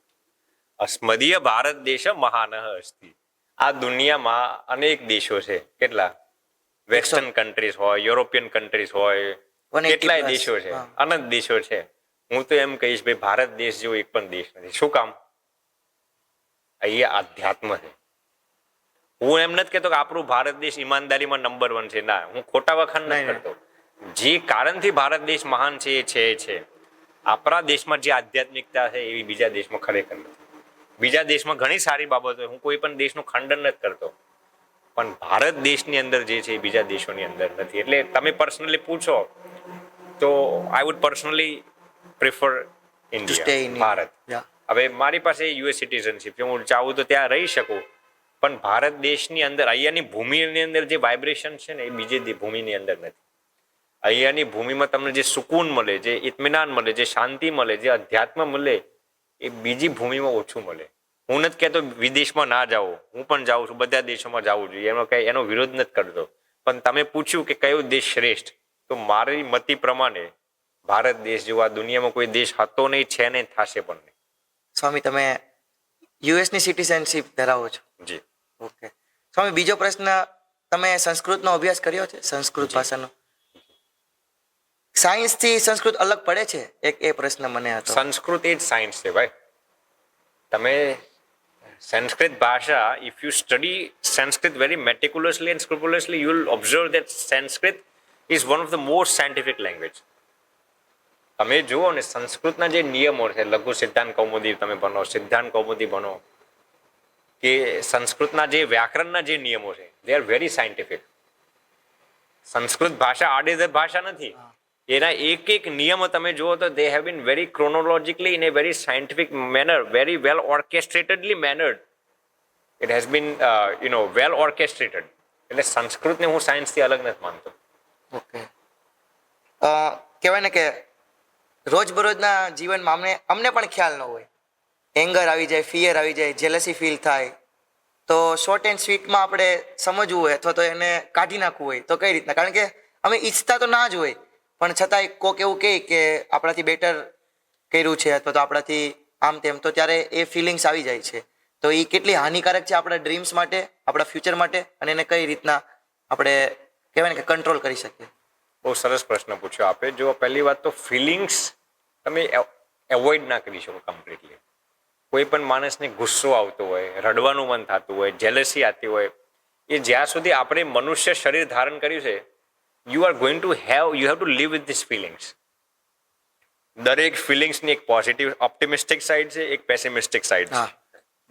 અસ્મદીય ભારત દેશ મહાન અસ્તિ. આ દુનિયામાં અનેક દેશો છે. કેટલા? વેસ્ટર્ન કન્ટ્રીઝ હોય, યુરોપિયન કન્ટ્રીઝ હોય, 180 કેટલાય plus. દેશો છે, હા. અનંત દેશો છે. હું તો એમ કહીશ ભાઈ, ભારત દેશ જેવો એક પણ દેશ નથી. શું કામ? અહીંયા આધ્યાત્મ છે. હું એમ નથી કહેતો કે આપણું ભારત દેશ ઈમાનદારીમાં નંબર 1 છે. ના, હું ખોટા વખાણ નથી કરતો. જે કારણથી ભારત દેશ મહાન છે એ છે. આપણા દેશમાં જે આધ્યાત્મિકતા છે એવી બીજા દેશમાં ખરેખર નથી. બીજા દેશમાં ઘણી સારી બાબતો, હું કોઈ પણ દેશનું ખંડન નથી કરતો, પણ ભારત દેશની અંદર જે છે એ બીજા દેશોની અંદર નથી. એટલે તમે પર્સનલી પૂછો તો I wood personally prefer To stay in India, Bharat. Yeah. હવે મારી પાસે યુએસ સિટીઝનશીપ છે, હું ચાહું તો ત્યાં રહી શકું, પણ ભારત દેશની અંદર અહીંયાની ભૂમિની અંદર જે વાઇબ્રેશન છે ને એ બીજી ભૂમિની અંદર નથી. અહીંયાની ભૂમિમાં તમને જે સુકૂન મળે, જે ઇત્મીનાન મળે, જે શાંતિ મળે, જે અધ્યાત્મ મળે, એ બીજી ભૂમિમાં ઓછું મળે. હું નથી કહેતો વિદેશમાં ના જાઓ, હું પણ જાઉં છું, બધા દેશોમાં જવું જોઈએ, એનો વિરોધ નથી કરતો. પણ તમે પૂછ્યું કે કયો દેશ શ્રેષ્ઠ, તો મારી મતિ પ્રમાણે ભારત દેશ જેવો આ દુનિયામાં કોઈ દેશ હતો નહીં, છે નહીં, થશે પણ નહીં. સ્વામી, તમે યુએસની સિટીઝનશીપ ધરાવો છો. જી. ઓકે સ્વામી, બીજો પ્રશ્ન, તમે સંસ્કૃતનો અભ્યાસ કર્યો છે? સંસ્કૃત ભાષાનો સાયન્સથી સંસ્કૃત અલગ પડે છે? એ પ્રશ્ન મને હતો. સંસ્કૃત એ જ સાયન્સ છે ભાઈ. તમે સંસ્કૃત ભાષા, if you study Sanskrit very meticulously and scrupulously, you will observe that Sanskrit is one of the most scientific language. તમે જુઓ ને સંસ્કૃતના જે નિયમો છે, લઘુ સિદ્ધાંત કૌમુદી તમે ભણો, સિદ્ધાંત કૌમુદી ભણો, કે સંસ્કૃતના જે વ્યાકરણના જે નિયમો છે, they are very scientific. Sanskrit ભાષા આડેધડ ભાષા નથી. એના એક એક નિયમો તમે જુઓ તો they have been very chronologically in a very scientific manner, very well orchestratedly mannered. It has been well orchestrated. એટલે સંસ્કૃતને હું સાયન્સથી અલગ નથી માનતો. ઓકે. કહેવાય ને કે રોજબરોજના જીવનમાં અમને પણ ખ્યાલ ન હોય, એંગર આવી જાય, ફિયર આવી જાય, જેલસી ફીલ થાય, તો શોર્ટ એન્ડ સ્વીટમાં આપણે સમજવું હોય અથવા તો એને કાઢી નાખવું હોય તો કઈ રીતના? કારણ કે અમે ઈચ્છતા તો ના જ હોય, પણ છતાંય કોક એવું કહે કે આપણાથી બેટર કર્યું છે અથવા તો આપણાથી આમ તેમ, તો ત્યારે એ ફિલિંગ્સ આવી જાય છે. તો એ કેટલી હાનિકારક છે આપણા ડ્રીમ્સ માટે, આપણા ફ્યુચર માટે, અને એને કઈ રીતના આપણે કહેવાય ને કે કંટ્રોલ કરી શકીએ? બહુ સરસ પ્રશ્ન પૂછ્યો આપે. જો પહેલી વાત તો ફિલિંગ્સ તમે એવોઇડ ના કરી શકો કમ્પ્લીટલી. કોઈ પણ માણસને ગુસ્સો આવતો હોય, રડવાનું મન થતું હોય, જેલસી આવતી હોય, એ જ્યાં સુધી આપણે મનુષ્ય શરીર ધારણ કર્યું છે, you are going to have to live with this feelings. દરેક ફિલિંગ્સની એક પોઝિટિવ ઓપ્ટિમિસ્ટિક સાઈડ છે, એક પેસિમિસ્ટિક સાઈડ છે.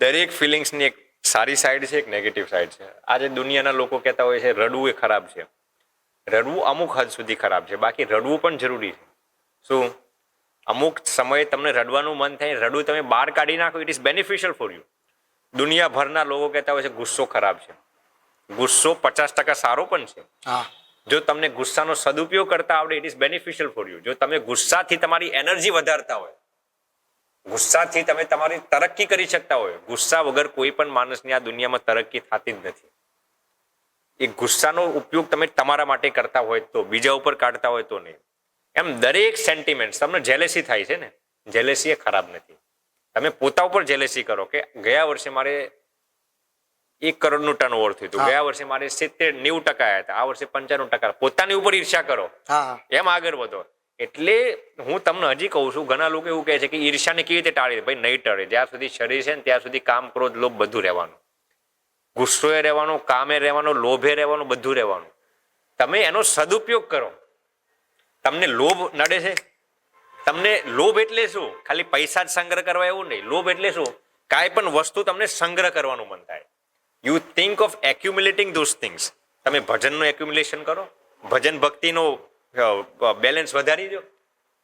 દરેક ફિલિંગ્સની એક સારી સાઈડ છે, એક નેગેટિવ સાઈડ છે. આજે દુનિયાના લોકો કહેતા હોય છે રડવું એ ખરાબ છે. રડવું અમુક હદ સુધી ખરાબ છે, બાકી રડવું પણ જરૂરી છે. શું? અમુક સમયે તમને રડવાનું મન થાય, રડવું તમે બહાર કાઢી નાખો, it is beneficial for you. દુનિયાભરના લોકો કહેતા હોય છે ગુસ્સો ખરાબ છે. ગુસ્સો 50% સારો પણ છે. જો તમને ગુસ્સાનો સદુપયોગ કરતા આવડે, it is beneficial for you. જો તમે ગુસ્સાથી તમારી એનર્જી વધારતા હોય, ગુસ્સાથી તમે તમારી તરક્કી કરી શકતા હોય, ગુસ્સા વગર કોઈ પણ માણસની આ દુનિયામાં તરક્કી થતી જ નથી. એ ગુસ્સાનો ઉપયોગ તમે તમારા માટે કરતા હોય તો, બીજા ઉપર કાઢતા હોય તો નહીં. એમ દરેક સેન્ટિમેન્ટ, તમને જેલેસી થાય છે ને, જેલેસી એ ખરાબ નથી. તમે પોતા ઉપર જેલેસી કરો કે ગયા વર્ષે મારે 1 કરોડનું ટર્નઓવર થયું હતું, ગયા વર્ષે મારે 70-90% આવ્યા હતા, આ વર્ષે 95%. પોતાની ઉપર ઈર્ષ્યા કરો, એમ આગળ વધો. એટલે હું તમને હજી કહું છું, ઘણા લોકો એવું કહે છે કે ઈર્ષ્યાને કેવી રીતે ટાળી? ભાઈ નહીં ટળે. જ્યાં સુધી શરીર છે ને ત્યાં સુધી કામ, ક્રોધ, લોભ બધું રહેવાનું. ગુસ્સોએ રહેવાનો, કામે રહેવાનો, લોભે રહેવાનું, બધું રહેવાનું. તમે એનો સદુપયોગ કરો. તમને લોભ નડે છે, તમને લોભ એટલે શું? ખાલી પૈસા જ સંગ્રહ કરવા એવું નહીં. લોભ એટલે શું? કાંઈ પણ વસ્તુ તમને સંગ્રહ કરવાનું મન થાય. You think of accumulating those things. તમે ભજનનું એક્યુમ્યુલેશન કરો, ભજન ભક્તિનો બેલેન્સ વધારી દો.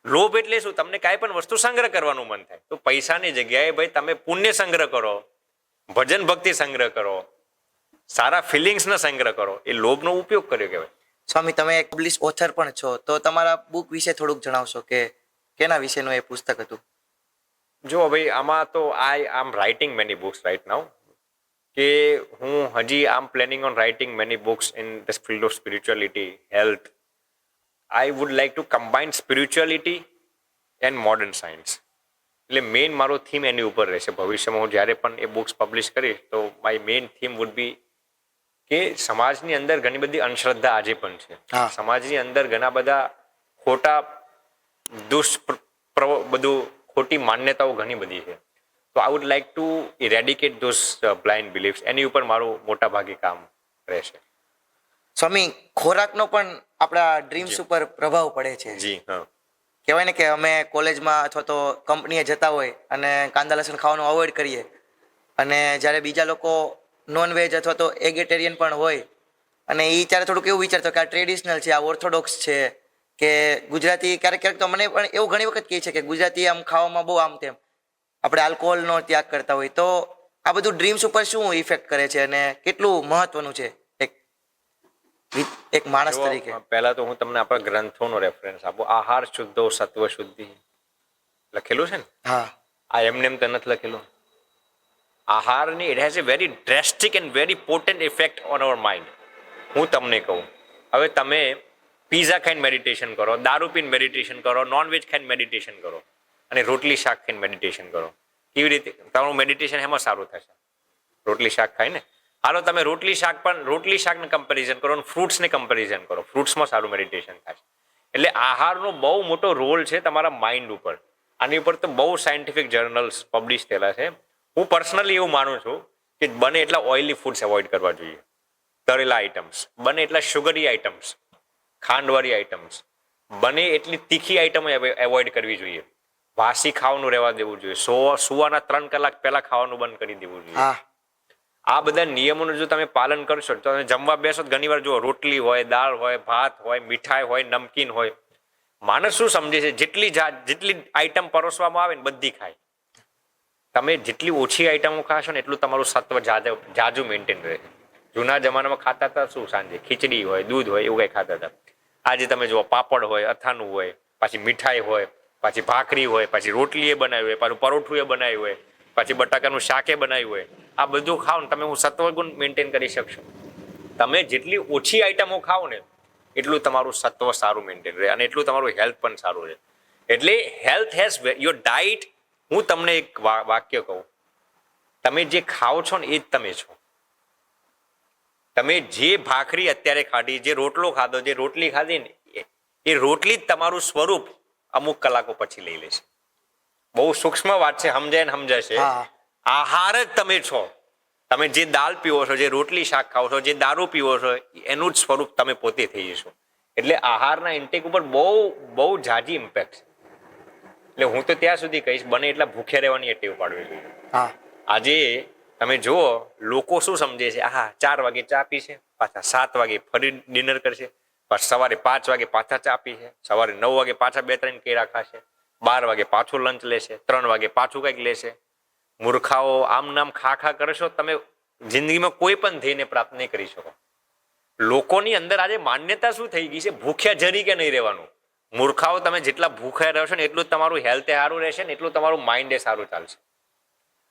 લોભ એટલે શું? તમને કાંઈ પણ વસ્તુ સંગ્રહ કરવાનું મન થાય. તો પૈસાની જગ્યાએ ભાઈ તમે પુણ્ય સંગ્રહ કરો, ભજન ભક્તિ સંગ્રહ કરો, સારા ફિલિંગ્સનો સંગ્રહ કરો. એ લોભનો ઉપયોગ કર્યો કહેવાય. સ્વામી, તમે એક પબ્લિશ ઓથર પણ છો, તો તમારા બુક વિશે થોડુંક જણાવશો કે કેના વિશેનું એ પુસ્તક હતું? જો ભાઈ, આમાં તો I am writing many books right now. કે હું હજી am planning on writing many books in the field of spirituality, health. I would like to combine spirituality and modern science. એટલે મેઇન મારો થીમ એની ઉપર રહેશે. ભવિષ્યમાં હું જ્યારે પણ એ બુક્સ પબ્લિશ કરીશ તો my main theme would be કે સમાજની અંદર ઘણી બધી અંધશ્રદ્ધા આજે પણ છે. સમાજની અંદર ઘણા બધા ખોટા બધું ખોટી માન્યતાઓ ઘણી બધી છે. તો I would like to eradicate those blind beliefs. એની ઉપર મારું મોટા ભાગે કામ રહેશે. સ્વામી, ખોરાકનો પણ આપણા ડ્રીમ્સ ઉપર પ્રભાવ પડે છે. જી હા. કહેવાય ને કે અમે કોલેજમાં અથવા તો કંપનીએ જતા હોય અને કાંદા લસણ ખાવાનું અવોઇડ કરીએ, અને જ્યારે બીજા લોકો નોનવેજ અથવા તો એગેટેરિયન પણ હોય, અને એ ત્યારે થોડુંક એવું વિચારતો કે આ ટ્રેડિશનલ છે, આ ઓર્થોડોક્સ છે, કે ગુજરાતી. ક્યારેક ક્યારેક તો મને પણ એવું ઘણી વખત કહે છે કે ગુજરાતી આમ ખાવામાં બહુ આમ તેમ, આપણે આલ્કોહોલનો ત્યાગ કરતા હોય. તો આ બધું ડ્રીમ્સ ઉપર શું ઇફેક્ટ કરે છે અને કેટલું મહત્વનું છે એક માણસ તરીકે? પહેલા તો હું તમને આપણા ગ્રંથોનો રેફરન્સ આપું. આહાર શુદ્ધો સત્વ શુદ્ધિ લખેલું છે ને. હા. આ એમને તો નથી લખેલું. આહારની it has a very drastic and very potent effect on our mind. હું તમને કહું, હવે તમે પીઝા ખાઈને મેડિટેશન કરો, દારૂ પીને મેડિટેશન કરો, નોનવેજ ખાઈને મેડિટેશન કરો, અને રોટલી શાક ખાઈને મેડિટેશન કરો. કેવી રીતે તમારું મેડિટેશન એમાં સારું થશે? રોટલી શાક ખાઈને. હાલો તમે રોટલી શાકને કમ્પેરિઝન કરો અને ફ્રૂટ્સને કમ્પેરિઝન કરો. ફ્રૂટ્સમાં સારું મેડિટેશન થાય. એટલે આહારનો બહુ મોટો રોલ છે તમારા માઇન્ડ ઉપર. આની ઉપર તો બહુ સાયન્ટિફિક જર્નલ્સ પબ્લિશ થયેલા છે. હું પર્સનલી એવું માનું છું કે બને એટલા ઓઇલી ફૂડ્સ એવોઇડ કરવા જોઈએ. તળેલા આઇટમ્સ, બને એટલા શુગરી આઇટમ્સ, ખાંડવાળી આઇટમ્સ, બને એટલી તીખી આઇટમો એવોઇડ કરવી જોઈએ. વાસી ખાવાનું રહેવા દેવું જોઈએ. સુવાના 3 કલાક પહેલા ખાવાનું બંધ કરી દેવું જોઈએ. આ બધા નિયમોનું જો તમે પાલન કરશો તો તમે જમવા બેસો તો ઘણી વાર જુઓ રોટલી હોય, દાળ હોય, ભાત હોય, મીઠાઈ હોય, નમકીન હોય. માણસ શું સમજે છે, જેટલી આઈટમ પરોસવામાં આવે ને બધી ખાય. તમે જેટલી ઓછી આઈટમો ખાશો ને એટલું તમારું સત્વ જાજુ મેન્ટેન રહે. જૂના જમાનામાં ખાતા હતા શું, સાંજે ખીચડી હોય, દૂધ હોય, એવું કઈ ખાતા હતા. આજે તમે જુઓ પાપડ હોય, અથાણું હોય, પાછી મીઠાઈ હોય, પાછી ભાખરી હોય, પાછી રોટલી એ બનાવી હોય, પાછું પરોઠું એ બનાવ્યું હોય, પછી બટાકાનું શાકે બનાવ્યું હોય. આ બધું ખાઓ ને તમે હું સત્વગુણ મેન્ટેન કરી શકશો. તમે જેટલી ઓછી આઈટમો ખાઓ ને એટલું તમારું સત્વ સારું મેન્ટેન રહે અને એટલું તમારું હેલ્થ પણ સારું રહે. એટલે હેલ્થ હેઝ યોર ડાયટ. હું તમને એક વાક્ય કહું, તમે જે ખાઓ છો ને એ જ તમે છો. તમે જે ભાખરી અત્યારે ખાધી, જે રોટલો ખાધો, જે રોટલી ખાધી ને એ રોટલી જ તમારું સ્વરૂપ અમુક કલાકો પછી લઈ લેશે. બહુ સૂક્ષ્મ વાત છે, સમજાય ને સમજાશે. આહાર જ તમે છો. તમે જે દાળ પીવો છો, જે રોટલી શાક ખાઓ છો, જે દારૂ પીવો છો, એનું જ સ્વરૂપ તમે પોતે થઈ જશો. એટલે આહારના ઇન્ટેક ઉપર બહુ ઝાઝી ઇમ્પેક્ટ છે. એટલે હું તો ત્યાં સુધી કહીશ, બને એટલા ભૂખ્યા રહેવાની ટેવ પાડવી જોઈએ. આજે તમે જુઓ લોકો શું સમજે છે, 4 વાગે ચા પીશે, પાછા 7 વાગે ફરી ડિનર કરશે, પાછા સવારે 5 વાગે પાછા ચા પીશે, સવારે 9 વાગે પાછા 2-3 કેળા ખાશે, 12 વાગે પાછું લંચ લેશે, 3 વાગે પાછું કંઈક લેશે. મૂર્ખાઓ, આમ નામ ખા કરશો તમે જિંદગીમાં કોઈ પણ ધ્યેયને પ્રાપ્ત નહીં કરી શકો. લોકોની અંદર આજે માન્યતા શું થઈ ગઈ છે, ભૂખ્યા જરી કે નહીં રહેવાનું. મૂર્ખાઓ, તમે જેટલા ભૂખ્યા રહેશો ને એટલું જ તમારું હેલ્થ સારું રહેશે ને એટલું તમારું માઇન્ડ એ સારું ચાલશે.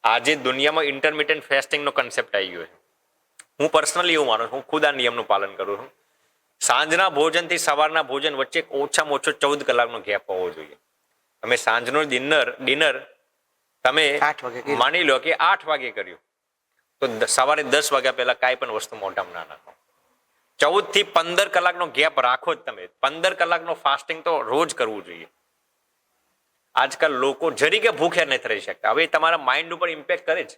આજે દુનિયામાં ઇન્ટરમિટન્ટ ફેસ્ટિંગનો કન્સેપ્ટ આવી ગયો છે. હું પર્સનલી એવું માનું છું, હું ખુદ આ નિયમનું પાલન કરું છું. સાંજના ભોજનથી સવારના ભોજન વચ્ચે ઓછામાં ઓછો 14 કલાકનો ગેપ હોવો જોઈએ. તમે સાંજનો ડિનર તમે માની લો કે 8 વાગે કર્યું તો સવારે 10 વાગ્યા પહેલા કાંઈ પણ વસ્તુ મોઢામાં ના નાખો. 14 થી 15 કલાકનો ગેપ રાખો જ તમે. 15 કલાકનો ફાસ્ટિંગ તો રોજ કરવું જોઈએ. આજકાલ લોકો જરી કે ભૂખ્યા નથી રહી શકતા. હવે તમારા માઇન્ડ ઉપર ઇમ્પેક્ટ કરે છે.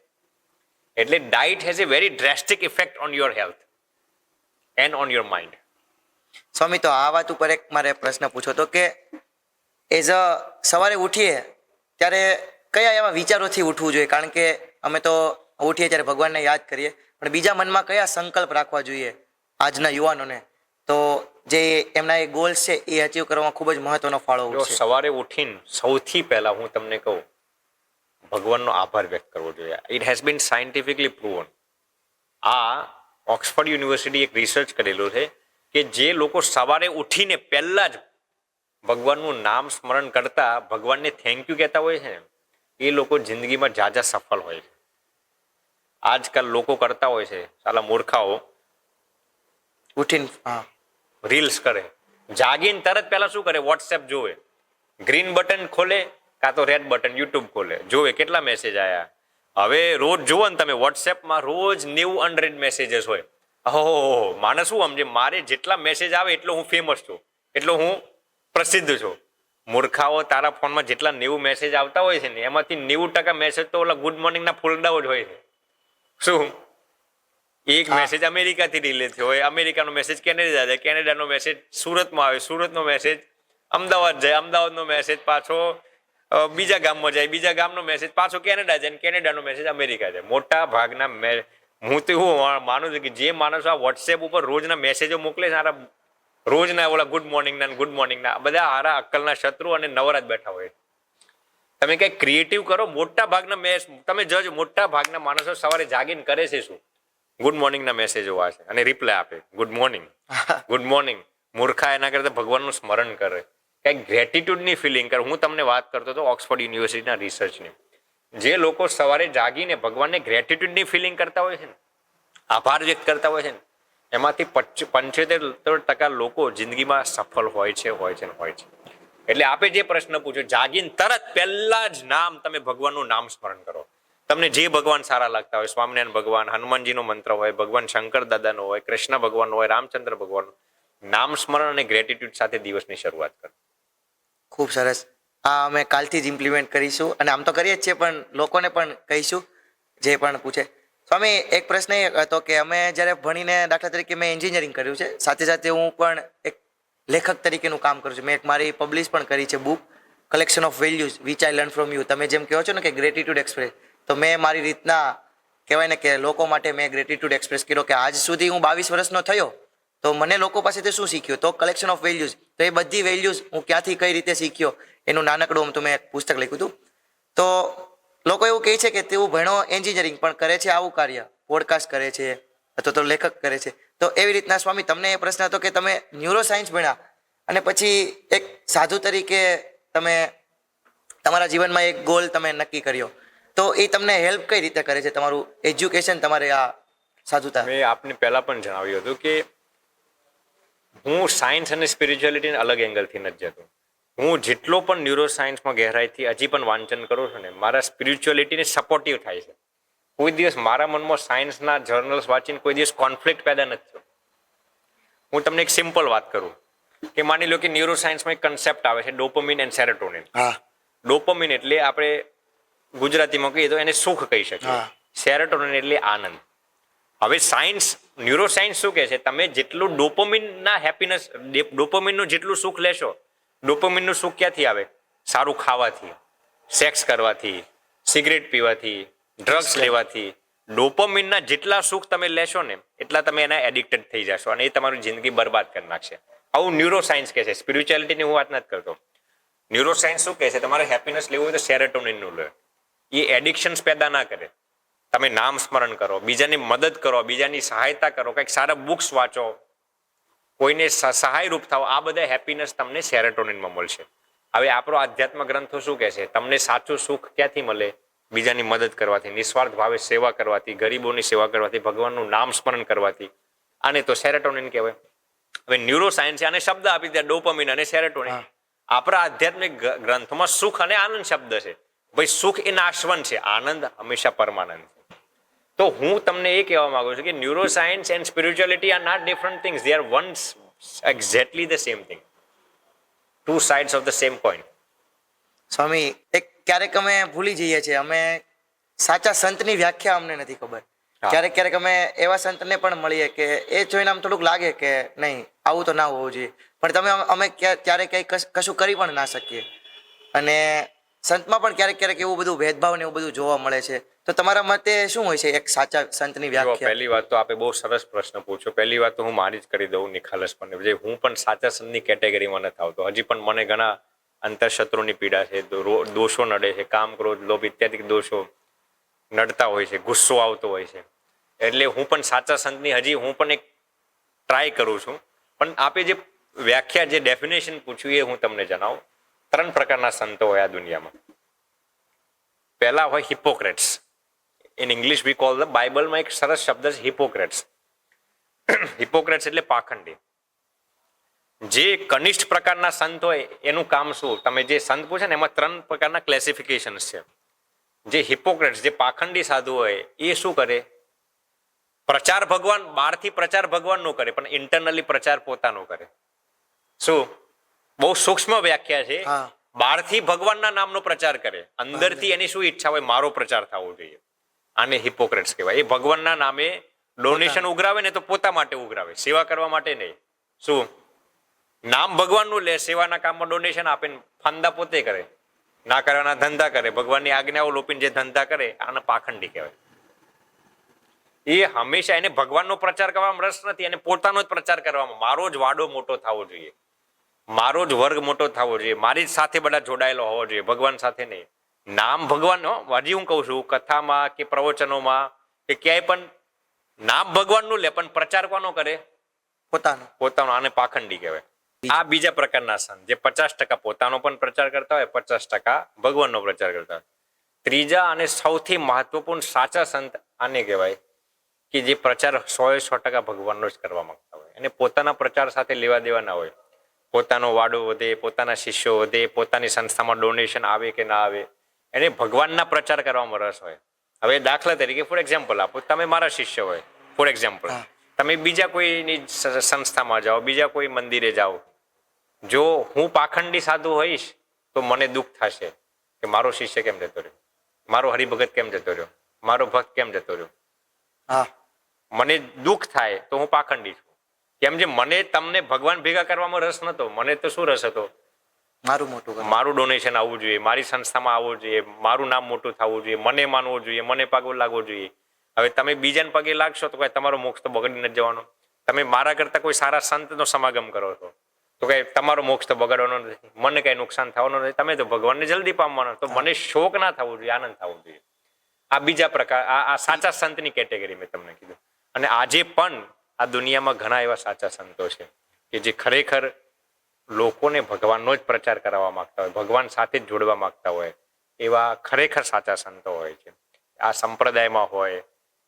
એટલે diet has a very drastic effect on your health and on your mind. Swami, તો આ વાત ઉપર એક મારે પ્રશ્ન પૂછો તો કે સવારે ઉઠીએ ત્યારે કયા એવા વિચારોથી ઉઠવું જોઈએ? કારણ કે અમે તો ઉઠીએ ત્યારે ભગવાનને યાદ કરીએ, પણ બીજા મનમાં કયા સંકલ્પ રાખવા જોઈએ આજના યુવાનોને, તો જે એમના એ ગોલ્સ છે એ અચીવ કરવામાં ખૂબ જ મહત્વનો ફાળો છે? સવારે ઉઠીને સૌથી પહેલા હું તમને કહું, ભગવાનનો આભાર વ્યક્ત કરવો જોઈએ. It has bin scientifically proven. આ ઓક્સફર્ડ યુનિવર્સિટી એક રિસર્ચ કરેલું છે કે જે લોકો સવારે ઉઠીને પહેલા જ ભગવાનનું નામ સ્મરણ કરતા ભગવાનને થેન્ક યુ કહેતા હોય છે ને એ લોકો જિંદગીમાં ઝાઝા સફળ હોય છે. આજકાલ લોકો કરતા હોય છે, સાલા મૂર્ખાઓ, ઉઠીને રીલ્સ કરે, જાગીને તરત પહેલા શું કરે, વોટ્સએપ જોવે, ગ્રીન બટન ખોલે કાં તો રેડ બટન યુટ્યુબ ખોલે, જોવે કેટલા મેસેજ આવ્યા. હવે રોજ જુઓ ને તમે વોટ્સએપમાં રોજ 90 અનરેડ મેસેજીસ હોય. ઓહો, માણસ શું સમજે, મારે જેટલા મેસેજ આવે એટલો હું ફેમસ છું, એટલો હું પ્રસિદ્ધ છું. મૂર્ખાઓ, તારા ફોનમાં જેટલા 90 મેસેજ આવતા હોય છે ને એમાંથી 90% મેસેજ તો ઓલા ગુડ મોર્નિંગના ફૂલડાઓ જ હોય છે. શું એક મેસેજ અમેરિકાથી રિલે થયો હોય, અમેરિકાનો મેસેજ કેનેડા જાય, કેનેડાનો મેસેજ સુરતમાં આવે, સુરતનો મેસેજ અમદાવાદ જાય, અમદાવાદનો મેસેજ પાછો બીજા ગામમાં જાય, બીજા ગામનો મેસેજ પાછો કેનેડા જાય, કેનેડાનો મેસેજ અમેરિકા જાય. મોટા ભાગના હું તો એવું માનું છું કે જે માણસો આ વોટ્સએપ ઉપર રોજના મેસેજો મોકલે છે, સારા રોજના ઓલા ગુડ મોર્નિંગના બધા હારા અક્કલના શત્રુ અને નવરાજ બેઠા હોય. તમે કઈ ક્રિએટિવ કરો. મોટા ભાગના તમે જોજો, મોટા ભાગના માણસો સવારે જાગીને કરે છે શું, ગુડ મોર્નિંગના મેસેજો વાંચે અને રિપ્લાય આપે ગુડ મોર્નિંગ, ગુડ મોર્નિંગ. મૂર્ખા એના કરતા ભગવાનનું સ્મરણ કરે, કંઈક ગ્રેટિટ્યુડની ફિલિંગ કરે. હું તમને વાત કરતો હતો ઓક્સફર્ડ યુનિવર્સિટીના રિસર્ચની. જે લોકો સવારે જાગીને ભગવાનને ગ્રેટિટ્યુડની ફિલિંગ કરતા હોય છે ને, આભાર વ્યક્ત કરતા હોય છે ને, એમાંથી 75% લોકો જિંદગીમાં સફળ હોય છે. એટલે આપે જે પ્રશ્ન પૂછ્યો, જાગીને તરત પહેલા જ તમે ભગવાનનું નામ સ્મરણ કરો. તમને જે ભગવાન સારા લાગતા હોય, સ્વામિનારાયણ ભગવાન, હનુમાનજીનો મંત્ર હોય, ભગવાન શંકર દાદાનો હોય, કૃષ્ણ ભગવાનનો હોય, રામચંદ્ર ભગવાનનો, નામ સ્મરણ અને ગ્રેટિટ્યુડ સાથે દિવસની શરૂઆત કરો. ખૂબ સરસ. આ અમે કાલથી જ ઇમ્પ્લિમેન્ટ કરીશું અને આમ તો કરીએ જ છીએ, પણ લોકોને પણ કહીશું જે પણ પૂછે. સ્વામી, એક પ્રશ્ન એ હતો કે અમે જ્યારે ભણીને, દાખલા તરીકે મેં એન્જિનિયરિંગ કર્યું છે, સાથે સાથે હું પણ એક લેખક તરીકેનું કામ કરું છું. મેં એક મારી પબ્લિશ પણ કરી છે book, collection of values which I learn from you. તમે જેમ કહો છો ને કે ગ્રેટિટ્યુડ એક્સપ્રેસ, તો મેં મારી રીતના કહેવાય ને કે લોકો માટે મેં ગ્રેટિટ્યુડ એક્સપ્રેસ કર્યો કે આજ સુધી હું 22 વર્ષનો થયો તો મને લોકો પાસેથી શું શીખ્યો, તો કલેક્શન ઓફ વેલ્યુઝ. તો એ બધી વેલ્યુઝ હું ક્યાંથી કઈ રીતે શીખ્યો એનું નાનકડું મેં એક પુસ્તક લખ્યું હતું. તો લોકો એવું કહે છે કે તેવું ભણ્યો એન્જિનિયરિંગ પણ કરે છે આવું કાર્ય, પોડકાસ્ટ કરે છે અથવા તો લેખક કરે છે. તો એવી રીતના સ્વામી તમને એ પ્રશ્ન હતો કે તમે ન્યુરો સાયન્સ ભણ્યા અને પછી એક સાધુ તરીકે તમે તમારા જીવનમાં એક ગોલ તમે નક્કી કર્યો, તો એ તમને હેલ્પ કઈ રીતે કરે છે તમારું એજ્યુકેશન, તમારે આ સાધુતા? મેં આપને પહેલા પણ જણાવ્યું હતું કે હું સાયન્સ અને સ્પિરિચ્યુઆલિટીને અલગ એંગલથી નથી જતો. હું જેટલો પણ ન્યુરો સાયન્સમાં ગહેરાઈથી હજી પણ વાંચન કરું છું ને, મારા સ્પિરિચ્યુઆલિટીને સપોર્ટિવ થાય છે. કોઈ દિવસ મારા મનમાં સાયન્સના જર્નલ્સ વાંચીને કોઈ દિવસ કોન્ફ્લિક્ટ પેદા નથી થયો. હું તમને એક સિમ્પલ વાત કરું કે માની લો કે ન્યુરો સાયન્સમાં એક કન્સેપ્ટ આવે છે ડોપામિન એન્ડ સેરોટોનિન. હા. ડોપામિન એટલે આપણે ગુજરાતીમાં કહીએ તો એને સુખ કહી શકીએ, હા. સેરોટોનિન એટલે આનંદ. હવે સાયન્સ, ન્યુરો સાયન્સ શું કહે છે, તમે જેટલું ડોપામિનના હેપીનેસ, ડોપામિનનું જેટલું સુખ લેશો, ડોપામિનનું સુખ ક્યાંથી આવે? સારું ખાવાથી, સેક્સ કરવાથી, સિગરેટ પીવાથી, ડ્રગ્સ લેવાથી. ડોપામિનના જેટલા સુખ તમે લેશો ને એટલા તમે એના એડિક્ટેડ થઈ જશો અને એ તમારી જિંદગી બરબાદ કરી નાખશે. આવું ન્યુરો સાયન્સ કહે છે. સ્પિરિચ્યુઆલિટીની હું વાત નથી કરતો. ન્યુરો સાયન્સ શું કહે છે, તમારે હેપીનેસ લેવું હોય તો સેરોટોનિનનું લે. એ એડિક્શન્સ પેદા ના કરે. તમે નામ સ્મરણ કરો, બીજાની મદદ કરો, બીજાની સહાયતા કરો, કંઈક સારા બુક્સ વાંચો, કોઈને સહાયરૂપ થાવ, આ બધા હેપીનેસ તમને સેરોટોનિનમાં મળશે. હવે આપણો આધ્યાત્મ ગ્રંથો શું કહે છે, તમને સાચું સુખ ક્યાંથી મળે? બીજાની મદદ કરવાથી, નિસ્વાર્થ ભાવે સેવા કરવાથી, ગરીબોની સેવા કરવાથી, ભગવાનનું નામ સ્મરણ કરવાથી. આને તો સેરોટોનિન કહેવાય. હવે ન્યુરો સાયન્સે આને શબ્દ આપી દીધા, ડોપામિન અને સેરોટોનિન. આપણા આધ્યાત્મિક ગ્રંથોમાં સુખ અને આનંદ શબ્દ છે. ભાઈ સુખ એ નાશવંત છે, આનંદ હંમેશા પરમાનંદ. તો હું તમને એ કહેવા માંગુ છું કે neuroscience and spirituality are not different things, they are one exactly the same thing, two sides of the same coin. Swami, એક ક્યારેક અમે ભૂલી જઈએ છીએ, અમે સાચા સંતની વ્યાખ્યા અમને નથી ખબર. હા. ક્યારેક અમે એવા સંતને પણ મળીએ કે એ જોઈને આમ થોડુંક લાગે કે નહીં આવું તો ના હોવું જોઈએ, પણ તમે અમે ત્યારે કંઈ કશું કરી પણ ના શકીએ. અને સંતમાં પણ ક્યારેક એવું બધું ભેદભાવ ને એવું બધું જોવા મળે છે. તો તમારા મતે શું હોય છે એક સાચા સંતની વ્યાખ્યા? પહેલી વાત તો આપે બહુ સરસ પ્રશ્ન પૂછ્યો. પહેલી વાત તો હું મારી જ કરી દઉં નિખાલસપણે, જે હું પણ સાચા સંતની કેટેગરીમાં નથી આવતો. હજી પણ મને ઘણા અંતરશત્રુની પીડા છે, દોષો નડે છે, કામ, ક્રોધ, લોભ ઇત્યાદિ દોષો નડતા હોય છે, ગુસ્સો આવતો હોય છે. એટલે હું પણ સાચા સંતની હજી હું પણ એક ટ્રાય કરું છું. પણ આપે જે વ્યાખ્યા, જે ડેફિનેશન પૂછ્યું એ હું તમને જણાવું. 3 પ્રકારના સંતો હોય આ દુનિયામાં. પહેલા હોય Hippocrates. In English we call the, બાઇબલમાં એક સરસ શબ્દ છે હિપોક્રેટ્સ. હિપોક્રેટ્સ એટલે પાખંડી. જે કનિષ્ઠ પ્રકારના સંત હોય એનું કામ શું? તમે જે સંત પૂછે ને એમાં 3 પ્રકારના ક્લેસિફિકેશન્સ છે. જે હિપોક્રેટ્સ, જે પાખંડી સાધુ હોય એ શું કરે? પ્રચાર ભગવાન, બહારથી પ્રચાર ભગવાનનો કરે પણ ઇન્ટરનલી પ્રચાર પોતાનો કરે. શું? બહુ સૂક્ષ્મ વ્યાખ્યા છે. હા. બહારથી ભગવાનના નામનો પ્રચાર કરે, અંદરથી એની શું ઈચ્છા હોય? મારો પ્રચાર થવો જોઈએ. આને હિપોક્રેટ્સ કહેવાય. એ ભગવાનના નામે ડોનેશન ઉઘરાવે ને તો પોતા માટે ઉઘરાવે, સેવા કરવા માટે નહીં. શું? નામ ભગવાનનું લે, સેવાના કામમાં ડોનેશન આપે, ફંદા પોતે કરે, ના કરવાના ધંધા કરે, ભગવાનની આજ્ઞાઓ લોપીને જે ધંધા કરે આને પાખંડી કહેવાય. એ હંમેશા એને ભગવાનનો પ્રચાર કરવામાં રસ નથી, એને પોતાનો જ પ્રચાર કરવામાં, મારો જ વાડો મોટો થવો જોઈએ, મારો જ વર્ગ મોટો થવો જોઈએ, મારી જ સાથે બધા જોડાયેલો હોવો જોઈએ, ભગવાન સાથે નહીં. નામ ભગવાન, હજી હું કહું છું, કથામાં કે પ્રવચનોમાં કે ક્યાંય પણ નામ ભગવાનનું લે પણ પ્રચાર કોનો કરે? પોતાનો. આને પાખંડી કહેવાય. આ બીજા પ્રકારના સંત, જે 50% પોતાનો પણ પ્રચાર કરતા હોય, 50% ભગવાનનો પ્રચાર કરતા હોય. ત્રીજા અને સૌથી મહત્વપૂર્ણ સાચા સંત આને કહેવાય કે જે પ્રચાર 100% ભગવાનનો જ કરવા માંગતા હોય, એને પોતાના પ્રચાર સાથે લેવા દેવા ના હોય. પોતાનો વાડો વધે, પોતાના શિષ્યો વધે, પોતાની સંસ્થામાં ડોનેશન આવે કે ના આવે, એને ભગવાનના પ્રચાર કરવામાં રસ હોય. હવે દાખલા તરીકે ફોર એક્ઝામ્પલ આપો, તમે મારા શિષ્ય હોય, ફોર એક્ઝામ્પલ, તમે બીજા કોઈની સંસ્થામાં જાઓ, બીજા કોઈ મંદિરે જાઓ, જો હું પાખંડી સાધુ હોઈશ તો મને દુઃખ થશે કે મારો શિષ્ય કેમ જતો રહ્યો, મારો હરિભગત કેમ જતો રહ્યો, મારો ભક્ત કેમ જતો રહ્યો. હા. મને દુઃખ થાય તો હું પાખંડી છું. કેમ? જે મને તમને ભગવાન ભેગા કરવામાં રસ નતો, મને તો શું રસ હતો? મારું મોટું, મારું ડોનેશન આવવું જોઈએ, મારી સંસ્થામાં આવવું જોઈએ, મારું નામ મોટું થવું જોઈએ, મને માનવું જોઈએ, મને પાગો લાગવો જોઈએ. હવે તમે બીજાને પગે લાગશો તો કઈ તમારો મોક્ષ તો બગડી નથી જવાનો. તમે મારા કરતા કોઈ સારા સંતનો સમાગમ કરો છો તો કઈ તમારો મોક્ષ તો બગાડવાનો નથી, મને કઈ નુકસાન થવાનું નથી, તમે તો ભગવાનને જલ્દી પામવાનો. તો મને શોક ના થવો જોઈએ, આનંદ થવો જોઈએ. આ બીજા પ્રકાર, આ સાચા સંતની કેટેગરી મેં તમને કીધું. અને આજે પણ આ દુનિયામાં ઘણા એવા સાચા સંતો છે કે જે ખરેખર લોકોને ભગવાનનો જ પ્રચાર કરાવવા માંગતા હોય, ભગવાન સાથે જ જોડવા માંગતા હોય, એવા ખરેખર સાચા સંતો હોય છે. આ સંપ્રદાયમાં હોય,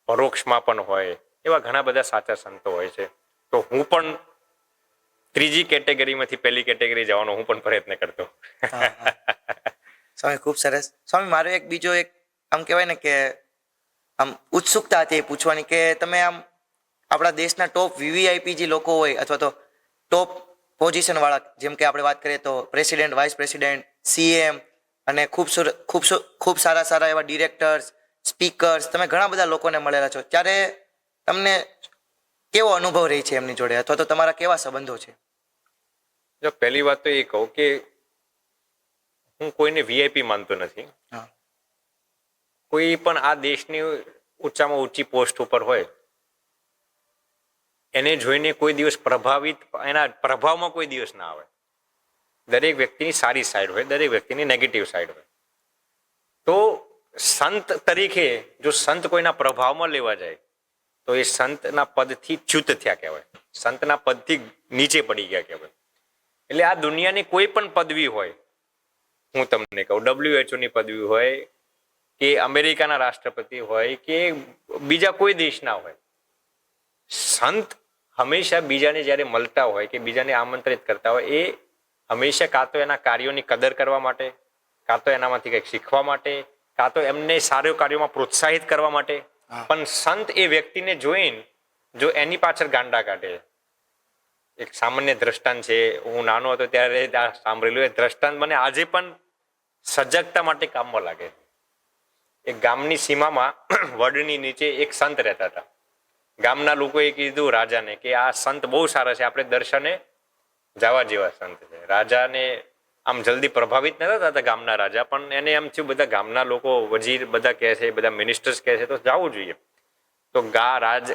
પરોક્ષમાં પણ હોય, એવા ઘણા બધા સાચા સંતો હોય છે. તો હું પણ ત્રીજી કેટેગરીમાંથી પહેલી કેટેગરી જવાનો હું પણ પ્રયત્ન કરતો. સ્વામી ખૂબ સરસ. સ્વામી મારો એક બીજો એક આમ કહેવાય ને કે આમ ઉત્સુકતા હતી એ પૂછવાની કે તમે આમ આપણા દેશના ટોપ વીવીઆઈપી જે લોકો હોય અથવા તો ટોપ પોઝિશન વાળા, જેમ કે આપણે વાત કરીએ તો પ્રેસિડેન્ટ, વાઇસ પ્રેસિડેન્ટ, સીએમ અને ખૂબ સારા એવા ડિરેક્ટર્સ, સ્પીકર્સ, તમે ઘણા બધા લોકોને મળેલા છો, ત્યારે તમને કેવો અનુભવ રહી છે એમની જોડે અથવા તો તમારા કેવા સંબંધો છે? જો પહેલી વાત તો એ કહું કે હું કોઈને વીઆઈપી માનતો નથી. હા, કોઈ પણ આ દેશની ઊંચામાં ઊંચી પોસ્ટ ઉપર હોય એને જોઈને કોઈ દિવસ પ્રભાવિત, એના પ્રભાવમાં કોઈ દિવસ ના આવે. દરેક વ્યક્તિની સારી સાઈડ હોય, દરેક વ્યક્તિની નેગેટિવ સાઈડ હોય. તો સંત તરીકે જો સંત કોઈના પ્રભાવમાં લેવા જાય તો એ સંતના પદથી ચ્યુત થયા કહેવાય, સંતના પદથી નીચે પડી ગયા કહેવાય. એટલે આ દુનિયાની કોઈ પણ પદવી હોય, હું તમને કહું WHO ની પદવી હોય કે અમેરિકાના રાષ્ટ્રપતિ હોય કે બીજા કોઈ દેશના હોય, સંત હંમેશા બીજાને જ્યારે મળતા હોય કે બીજાને આમંત્રિત કરતા હોય, એ હંમેશા કાં તો એના કાર્યોની કદર કરવા માટે, કાં તો એનામાંથી કંઈક શીખવા માટે, કાં તો એમને સારા કાર્યોમાં પ્રોત્સાહિત કરવા માટે. પણ સંત એ વ્યક્તિને જોઈને જો એની પાછળ ગાંડા કાઢે. એક સામાન્ય દ્રષ્ટાંત છે, હું નાનો હતો ત્યારે સાંભળેલું. એ દ્રષ્ટાંત મને આજે પણ સજગતા માટે કામમાં લાગે. એક ગામની સીમામાં વડની નીચે એક સંત રહેતા હતા. ગામના લોકોએ કીધું રાજાને કે આ સંત બહુ સારા છે, આપણે દર્શને જવા જેવા સંત છે. રાજાને આમ જલ્દી પ્રભાવિત નતા થતા ગામના રાજા, પણ એને એમ થયું બધા ગામના લોકો, વજીર બધા કહે છે, બધા મિનિસ્ટર્સ કહે છે તો જવું જોઈએ. તો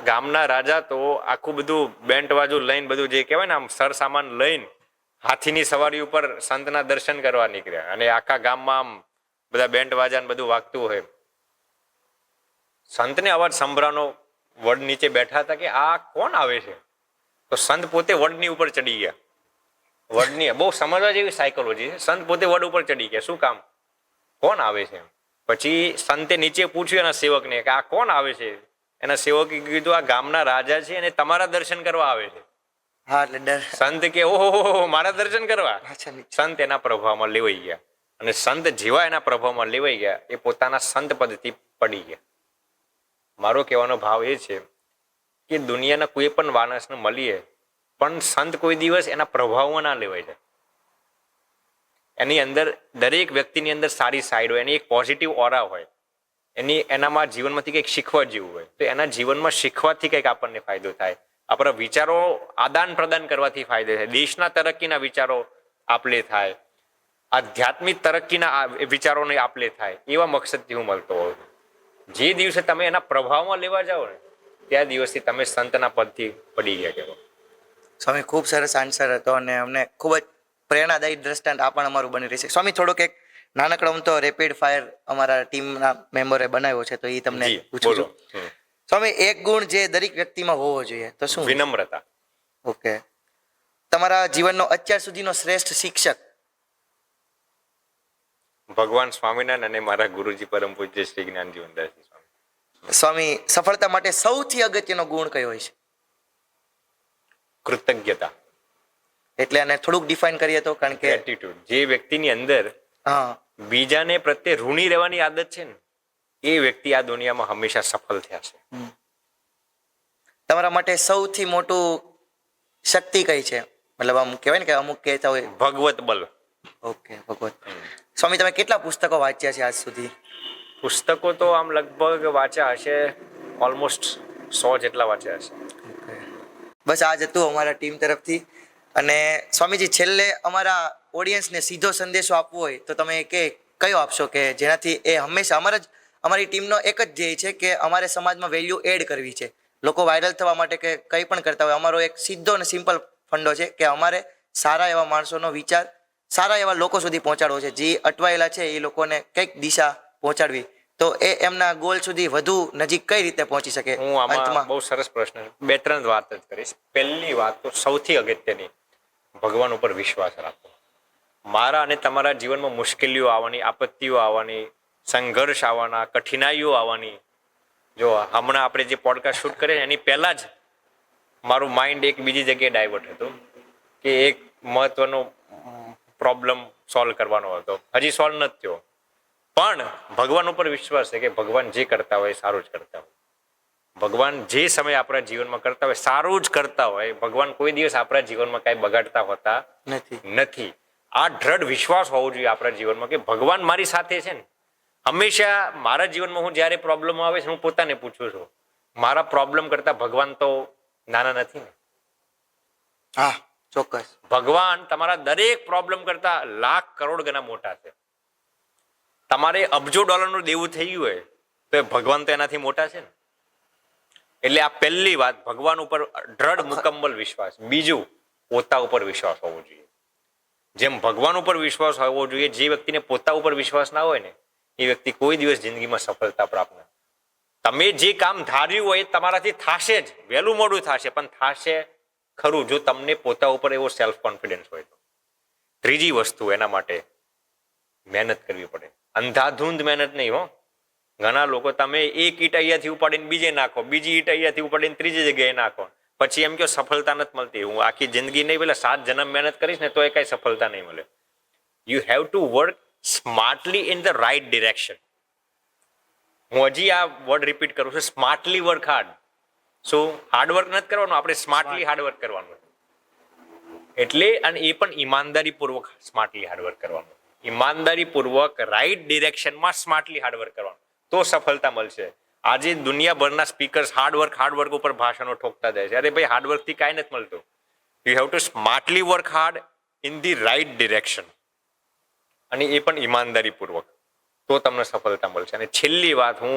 ગામના રાજા તો આખું બધું બેન્ટ બાજુ લઈને, બધું જે કહેવાય ને આમ સર સામાન લઈને હાથીની સવારી ઉપર સંતના દર્શન કરવા નીકળ્યા. અને આખા ગામમાં આમ બધા બેન્ટ વાજા ને બધું વાગતું હોય. સંતને અવાજ સંભળાનો, વડ નીચે બેઠા હતા કે આ કોણ આવે છે. તો સંત પોતે વડની ઉપર ચડી ગયા. વડની બહુ સમજવા જેવી સાયકોલોજી છે. સંત પોતે વડ ઉપર ચડી ગયા. શું કામ? કોણ આવે છે? પછી સંતે નીચે પૂછ્યું એના સેવકને કે આ કોણ આવે છે. એના સેવકે કીધું આ ગામના રાજા છે અને તમારા દર્શન કરવા આવે છે. હા, એટલે ડર. સંત કે ઓહો, મારા દર્શન કરવા? સંત એના પ્રભાવમાં લેવાઈ ગયા. અને સંત જેવા એના પ્રભાવમાં લેવાઈ ગયા, એ પોતાના સંત પદથી પડી ગયા. મારો કહેવાનો ભાવ એ છે કે દુનિયાના કોઈ પણ માણસને મળીએ પણ સંત કોઈ દિવસ એના પ્રભાવમાં ના લેવાય જાય. એની અંદર, દરેક વ્યક્તિની અંદર સારી સાઈડ હોય, એની એક પોઝિટિવ ઓરા હોય, એનામાં જીવનમાંથી કંઈક શીખવા જેવું હોય. તો એના જીવનમાં શીખવાથી કંઈક આપણને ફાયદો થાય, આપણા વિચારો આદાન પ્રદાન કરવાથી ફાયદો થાય, દેશના તરક્કીના વિચારો આપલે થાય, આધ્યાત્મિક તરક્કીના વિચારોને આપલે થાય, એવા મકસદથી હું મળતો હોઉં. જે દિવસે તમે એના પ્રભાવમાં લેવા જાઓ ને, ત્યાં દિવસથી તમે સંતના પદથી પડી ગયા કહેવાય. સ્વામી ખૂબ સરસ આન્સર હતો અને અમને ખૂબ જ પ્રેરણાદાયી દ્રષ્ટાંત આ પણ અમારું બની રહેશે. સ્વામી થોડોક એક નાનકડો તો રેપિડ ફાયર અમારા ટીમના મેમ્બરે બનાવ્યો છે, તો એ તમને પૂછું છું. સ્વામી, એક ગુણ જે દરેક વ્યક્તિમાં હોવો જોઈએ તો શું? વિનમ્રતા. ઓકે. તમારા જીવનનો અત્યાર સુધીનો શ્રેષ્ઠ શિક્ષક? ભગવાન સ્વામિનારાયણ અને મારા ગુરુજી પરમ પૂજ્ય શ્રી જ્ઞાનજીવનદાસજી સ્વામી. સ્વામી, સફળતા માટે સૌથી અગત્યનો ગુણ કયો હોય છે? કૃતજ્ઞતા. એટલે આને થોડુંક ડિફાઇન કરીએ તો, કારણ કે એટીટ્યુડ. જે વ્યક્તિની અંદર બીજાને પ્રત્યે ઋણી રહેવાની આદત છે ને, એ વ્યક્તિ આ દુનિયામાં હંમેશા સફળ થયા છે. તમારા માટે સૌથી મોટું શક્તિ કઈ છે? મતલબ આમ કહેવાય ને કે અમુક કહેતા હોય ભગવત બલ. ઓકે, ભગવત. સ્વામી, તમે કેટલા પુસ્તકો વાંચ્યા છે આજ સુધી? પુસ્તકો તો આમ લગભગ વાંચ્યા હશે, ઓલમોસ્ટ 100 જેટલા વાંચ્યા હશે. બસ આ જ હતું અમારા ટીમ તરફથી. અને સ્વામીજી, છેલ્લે અમારા ઓડિયન્સને સીધો સંદેશો આપવો હોય તો તમે કયો આપશો કે જેનાથી એ હંમેશા અમારી ટીમનો એક જ ધ્યેય છે કે અમારે સમાજમાં વેલ્યુ એડ કરવી છે. લોકો વાયરલ થવા માટે કે કંઈ પણ કરતા હોય, અમારો એક સીધો અને સિમ્પલ ફંડો છે કે અમારે સારા એવા માણસોનો વિચાર સારા એવા લોકો સુધી પહોંચાડવો છે. જે અટવાયેલા છે એ લોકોને કંઈક દિશા પહોંચાડવી, તો એ એમના ગોલ સુધી વધુ નજીક કઈ રીતે પહોંચી શકે. હું આમાં બહુ સરસ પ્રશ્ન, 2-3 વાત જ કરીશ. પહેલી વાત તો સૌથી અગત્યની, ભગવાન ઉપર વિશ્વાસ રાખો. મારા અને તમારા જીવનમાં મુશ્કેલીઓ આવવાની, આપત્તિઓ આવવાની, સંઘર્ષ આવવાના, કઠિનાઈઓ આવવાની. જો હમણાં આપણે જે પોડકાસ્ટ શૂટ કરે એની પહેલા જ મારું માઇન્ડ એક બીજી જગ્યાએ ડાયવર્ટ હતું કે એક મહત્વનો પ્રોબ્લેમ સોલ્વ કરવાનો હતો, હજી સોલ્વ નથી થયો. પણ ભગવાન ઉપર વિશ્વાસ છે કે ભગવાન જે કરતા હોય સારું જ કરતા હોય. ભગવાન જે સમય આપણા જીવનમાં કરતા હોય સારું જ કરતા હોય. ભગવાન કોઈ દિવસ આપણા જીવનમાં કાંઈ બગાડતા હોતા નથી. આ દ્રઢ વિશ્વાસ હોવો જોઈએ આપણા જીવનમાં કે ભગવાન મારી સાથે છે ને. હંમેશા મારા જીવનમાં હું જ્યારે પ્રોબ્લેમ આવે છે હું પોતાને પૂછું છું, મારા પ્રોબ્લેમ કરતા ભગવાન તો નાના નથી ને. હા, ચોક્કસ. ભગવાન તમારા દરેક પ્રોબ્લેમ કરતા લાખ કરોડ ગણા મોટા છે. તમારે અબજો ડોલરનું દેવું થઈ ગયું હોય તો ભગવાન તો એનાથી મોટા છે ને. એટલે આ પહેલી વાત, ભગવાન ઉપર દ્રઢ મુકમ્મલ વિશ્વાસ. બીજું, પોતા ઉપર વિશ્વાસ હોવો જોઈએ. જેમ ભગવાન ઉપર વિશ્વાસ હોવો જોઈએ, જે વ્યક્તિને પોતા ઉપર વિશ્વાસ ના હોય ને એ વ્યક્તિ કોઈ દિવસ જિંદગીમાં સફળતા પ્રાપ્ત ન. તમે જે કામ ધાર્યું હોય એ તમારાથી થશે જ, વહેલું મોડું થશે પણ થશે ખરું, જો તમને પોતા ઉપર એવો સેલ્ફ કોન્ફિડન્સ હોય તો. ત્રીજી વસ્તુ, એના માટે મહેનત કરવી પડે. અંધાધૂંધ મહેનત નહીં હો. ઘણા લોકો તમે એક ઈંટ અહીંયાથી ઉપાડીને બીજે નાખો, બીજી ઈંટ અહીંયાથી ઉપાડીને ત્રીજી જગ્યાએ નાખો, પછી એમ કે સફળતા નથી મળતી. હું આખી જિંદગી નહીં, પેલા 7 જન્મ મહેનત કરીશ ને તો એ કઈ સફળતા નહીં મળે. You have to work smartly in the right direction. હું હજી આ વર્ડ રિપીટ કરું છું, સ્માર્ટલી વર્ક હાર્ડ. શું હાર્ડવર્ક નથી કરવાનું, આપણે સ્માર્ટલી હાર્ડવર્ક કરવાનું. એટલે અને એ પણ ઈમાનદારીપૂર્વક સ્માર્ટલી હાર્ડવર્ક કરવાનું. ઈમાનદારીપૂર્વક રાઈટ ડિરેક્શનમાં સ્માર્ટલી હાર્ડવર્ક કરવાનું, તો સફળતા મળશે. આજે દુનિયાભરના સ્પીકર્સ હાર્ડવર્ક ઉપર ભાષણો ઠોકતા જાય છે. અરે ભાઈ, હાર્ડવર્કથી કાંઈ નથી મળતું. You have two smartly work hard in the right direction, અને એ પણ ઈમાનદારીપૂર્વક, તો તમને સફળતા મળશે. અને છેલ્લી વાત, હું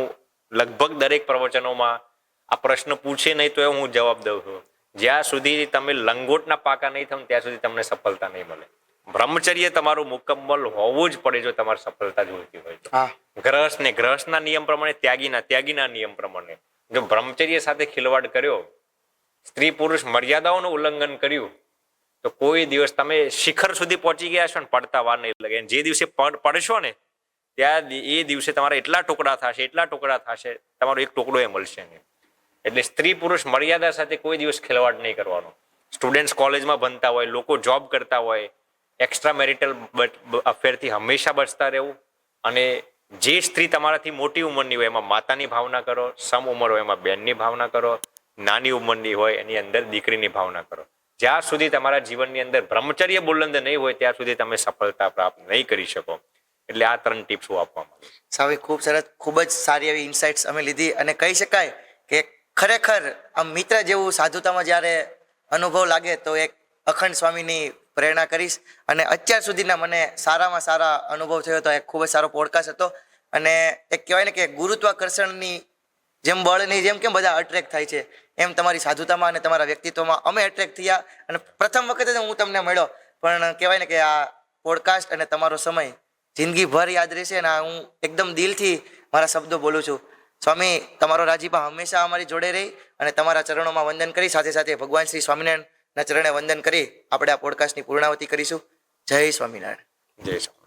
લગભગ દરેક પ્રવચનોમાં આ પ્રશ્ન પૂછે નહીં તો હું જવાબ દઉં છું, જ્યાં સુધી તમે લંગોટના પાકા નહીં થાવ ત્યાં સુધી તમને સફળતા નહીં મળે. બ્રહ્મચર્ય તમારું મુકમ્મલ હોવું જ પડે જો તમારે સફળતા જોઈતી હોય તો. ગ્રહસ્થના નિયમ પ્રમાણે, ત્યાગીના નિયમ પ્રમાણે. જો બ્રહ્મચર્ય સાથે ખિલવાડ કર્યો, સ્ત્રી પુરુષ મર્યાદાઓનું ઉલ્લંઘન કર્યું, તો કોઈ દિવસ તમે શિખર સુધી પહોંચી ગયા છો ને પડતા વાર નહીં લાગે. જે દિવસે પડશો ને ત્યાં એ દિવસે તમારા એટલા ટુકડા થશે, તમારો એક ટુકડો એ મળશે નહીં. એટલે સ્ત્રી પુરુષ મર્યાદા સાથે કોઈ દિવસ ખિલવાડ નહીં કરવાનો. સ્ટુડન્ટ્સ કોલેજમાં ભણતા હોય, લોકો જોબ કરતા હોય, એક્સ્ટ્રા મેરિટલ અફેરથી હંમેશા બચતા રહેવું. અને જે સ્ત્રી તમારાથી મોટી ઉંમરની હોય એમાં માતાની ભાવના કરો, સમ ઉંમર હોય એમાં બહેનની ભાવના કરો, નાની ઉંમરની હોય એની અંદર દીકરીની ભાવના કરો. જ્યાં સુધી તમારા જીવનની અંદર બ્રહ્મચર્ય બુલંદ નહીં હોય ત્યાં સુધી તમે સફળતા પ્રાપ્ત નહીં કરી શકો. એટલે આ 3 ટિપ્સ હું આપવા માંગુ છું. સાવે ખૂબ સરસ, ખૂબ જ સારી એવી ઇન્સાઇટ્સ અમે લીધી, અને કહી શકાય કે ખરેખર આમ મિત્ર જેવું સાધુતામાં જ્યારે અનુભવ લાગે તો એક અખંડ સ્વામીની પ્રેરણા કરીશ. અને અત્યાર સુધીના મને સારામાં સારા અનુભવ થયો હતો. એક ખૂબ જ સારો પોડકાસ્ટ હતો. અને એક કહેવાય ને કે ગુરુત્વાકર્ષણની જેમ બળની જેમ કેમ બધા અટ્રેક્ટ થાય છે, એમ તમારી સાધુતામાં અને તમારા વ્યક્તિત્વમાં અમે અટ્રેક્ટ થયા. અને પ્રથમ વખતે હું તમને મળ્યો, પણ કહેવાય ને કે આ પોડકાસ્ટ અને તમારો સમય જિંદગીભર યાદ રહેશે. અને હું એકદમ દિલથી મારા શબ્દો બોલું છું. સ્વામી, તમારો રાજીપા હંમેશા અમારી જોડે રહી, અને તમારા ચરણોમાં વંદન કરી, સાથે સાથે ભગવાન શ્રી સ્વામિનારાયણના ચરણે વંદન કરી આપણે આ પોડકાસ્ટની પૂર્ણાવતી કરીશું. જય સ્વામિનારાયણ. જય સ્વામિનારાયણ.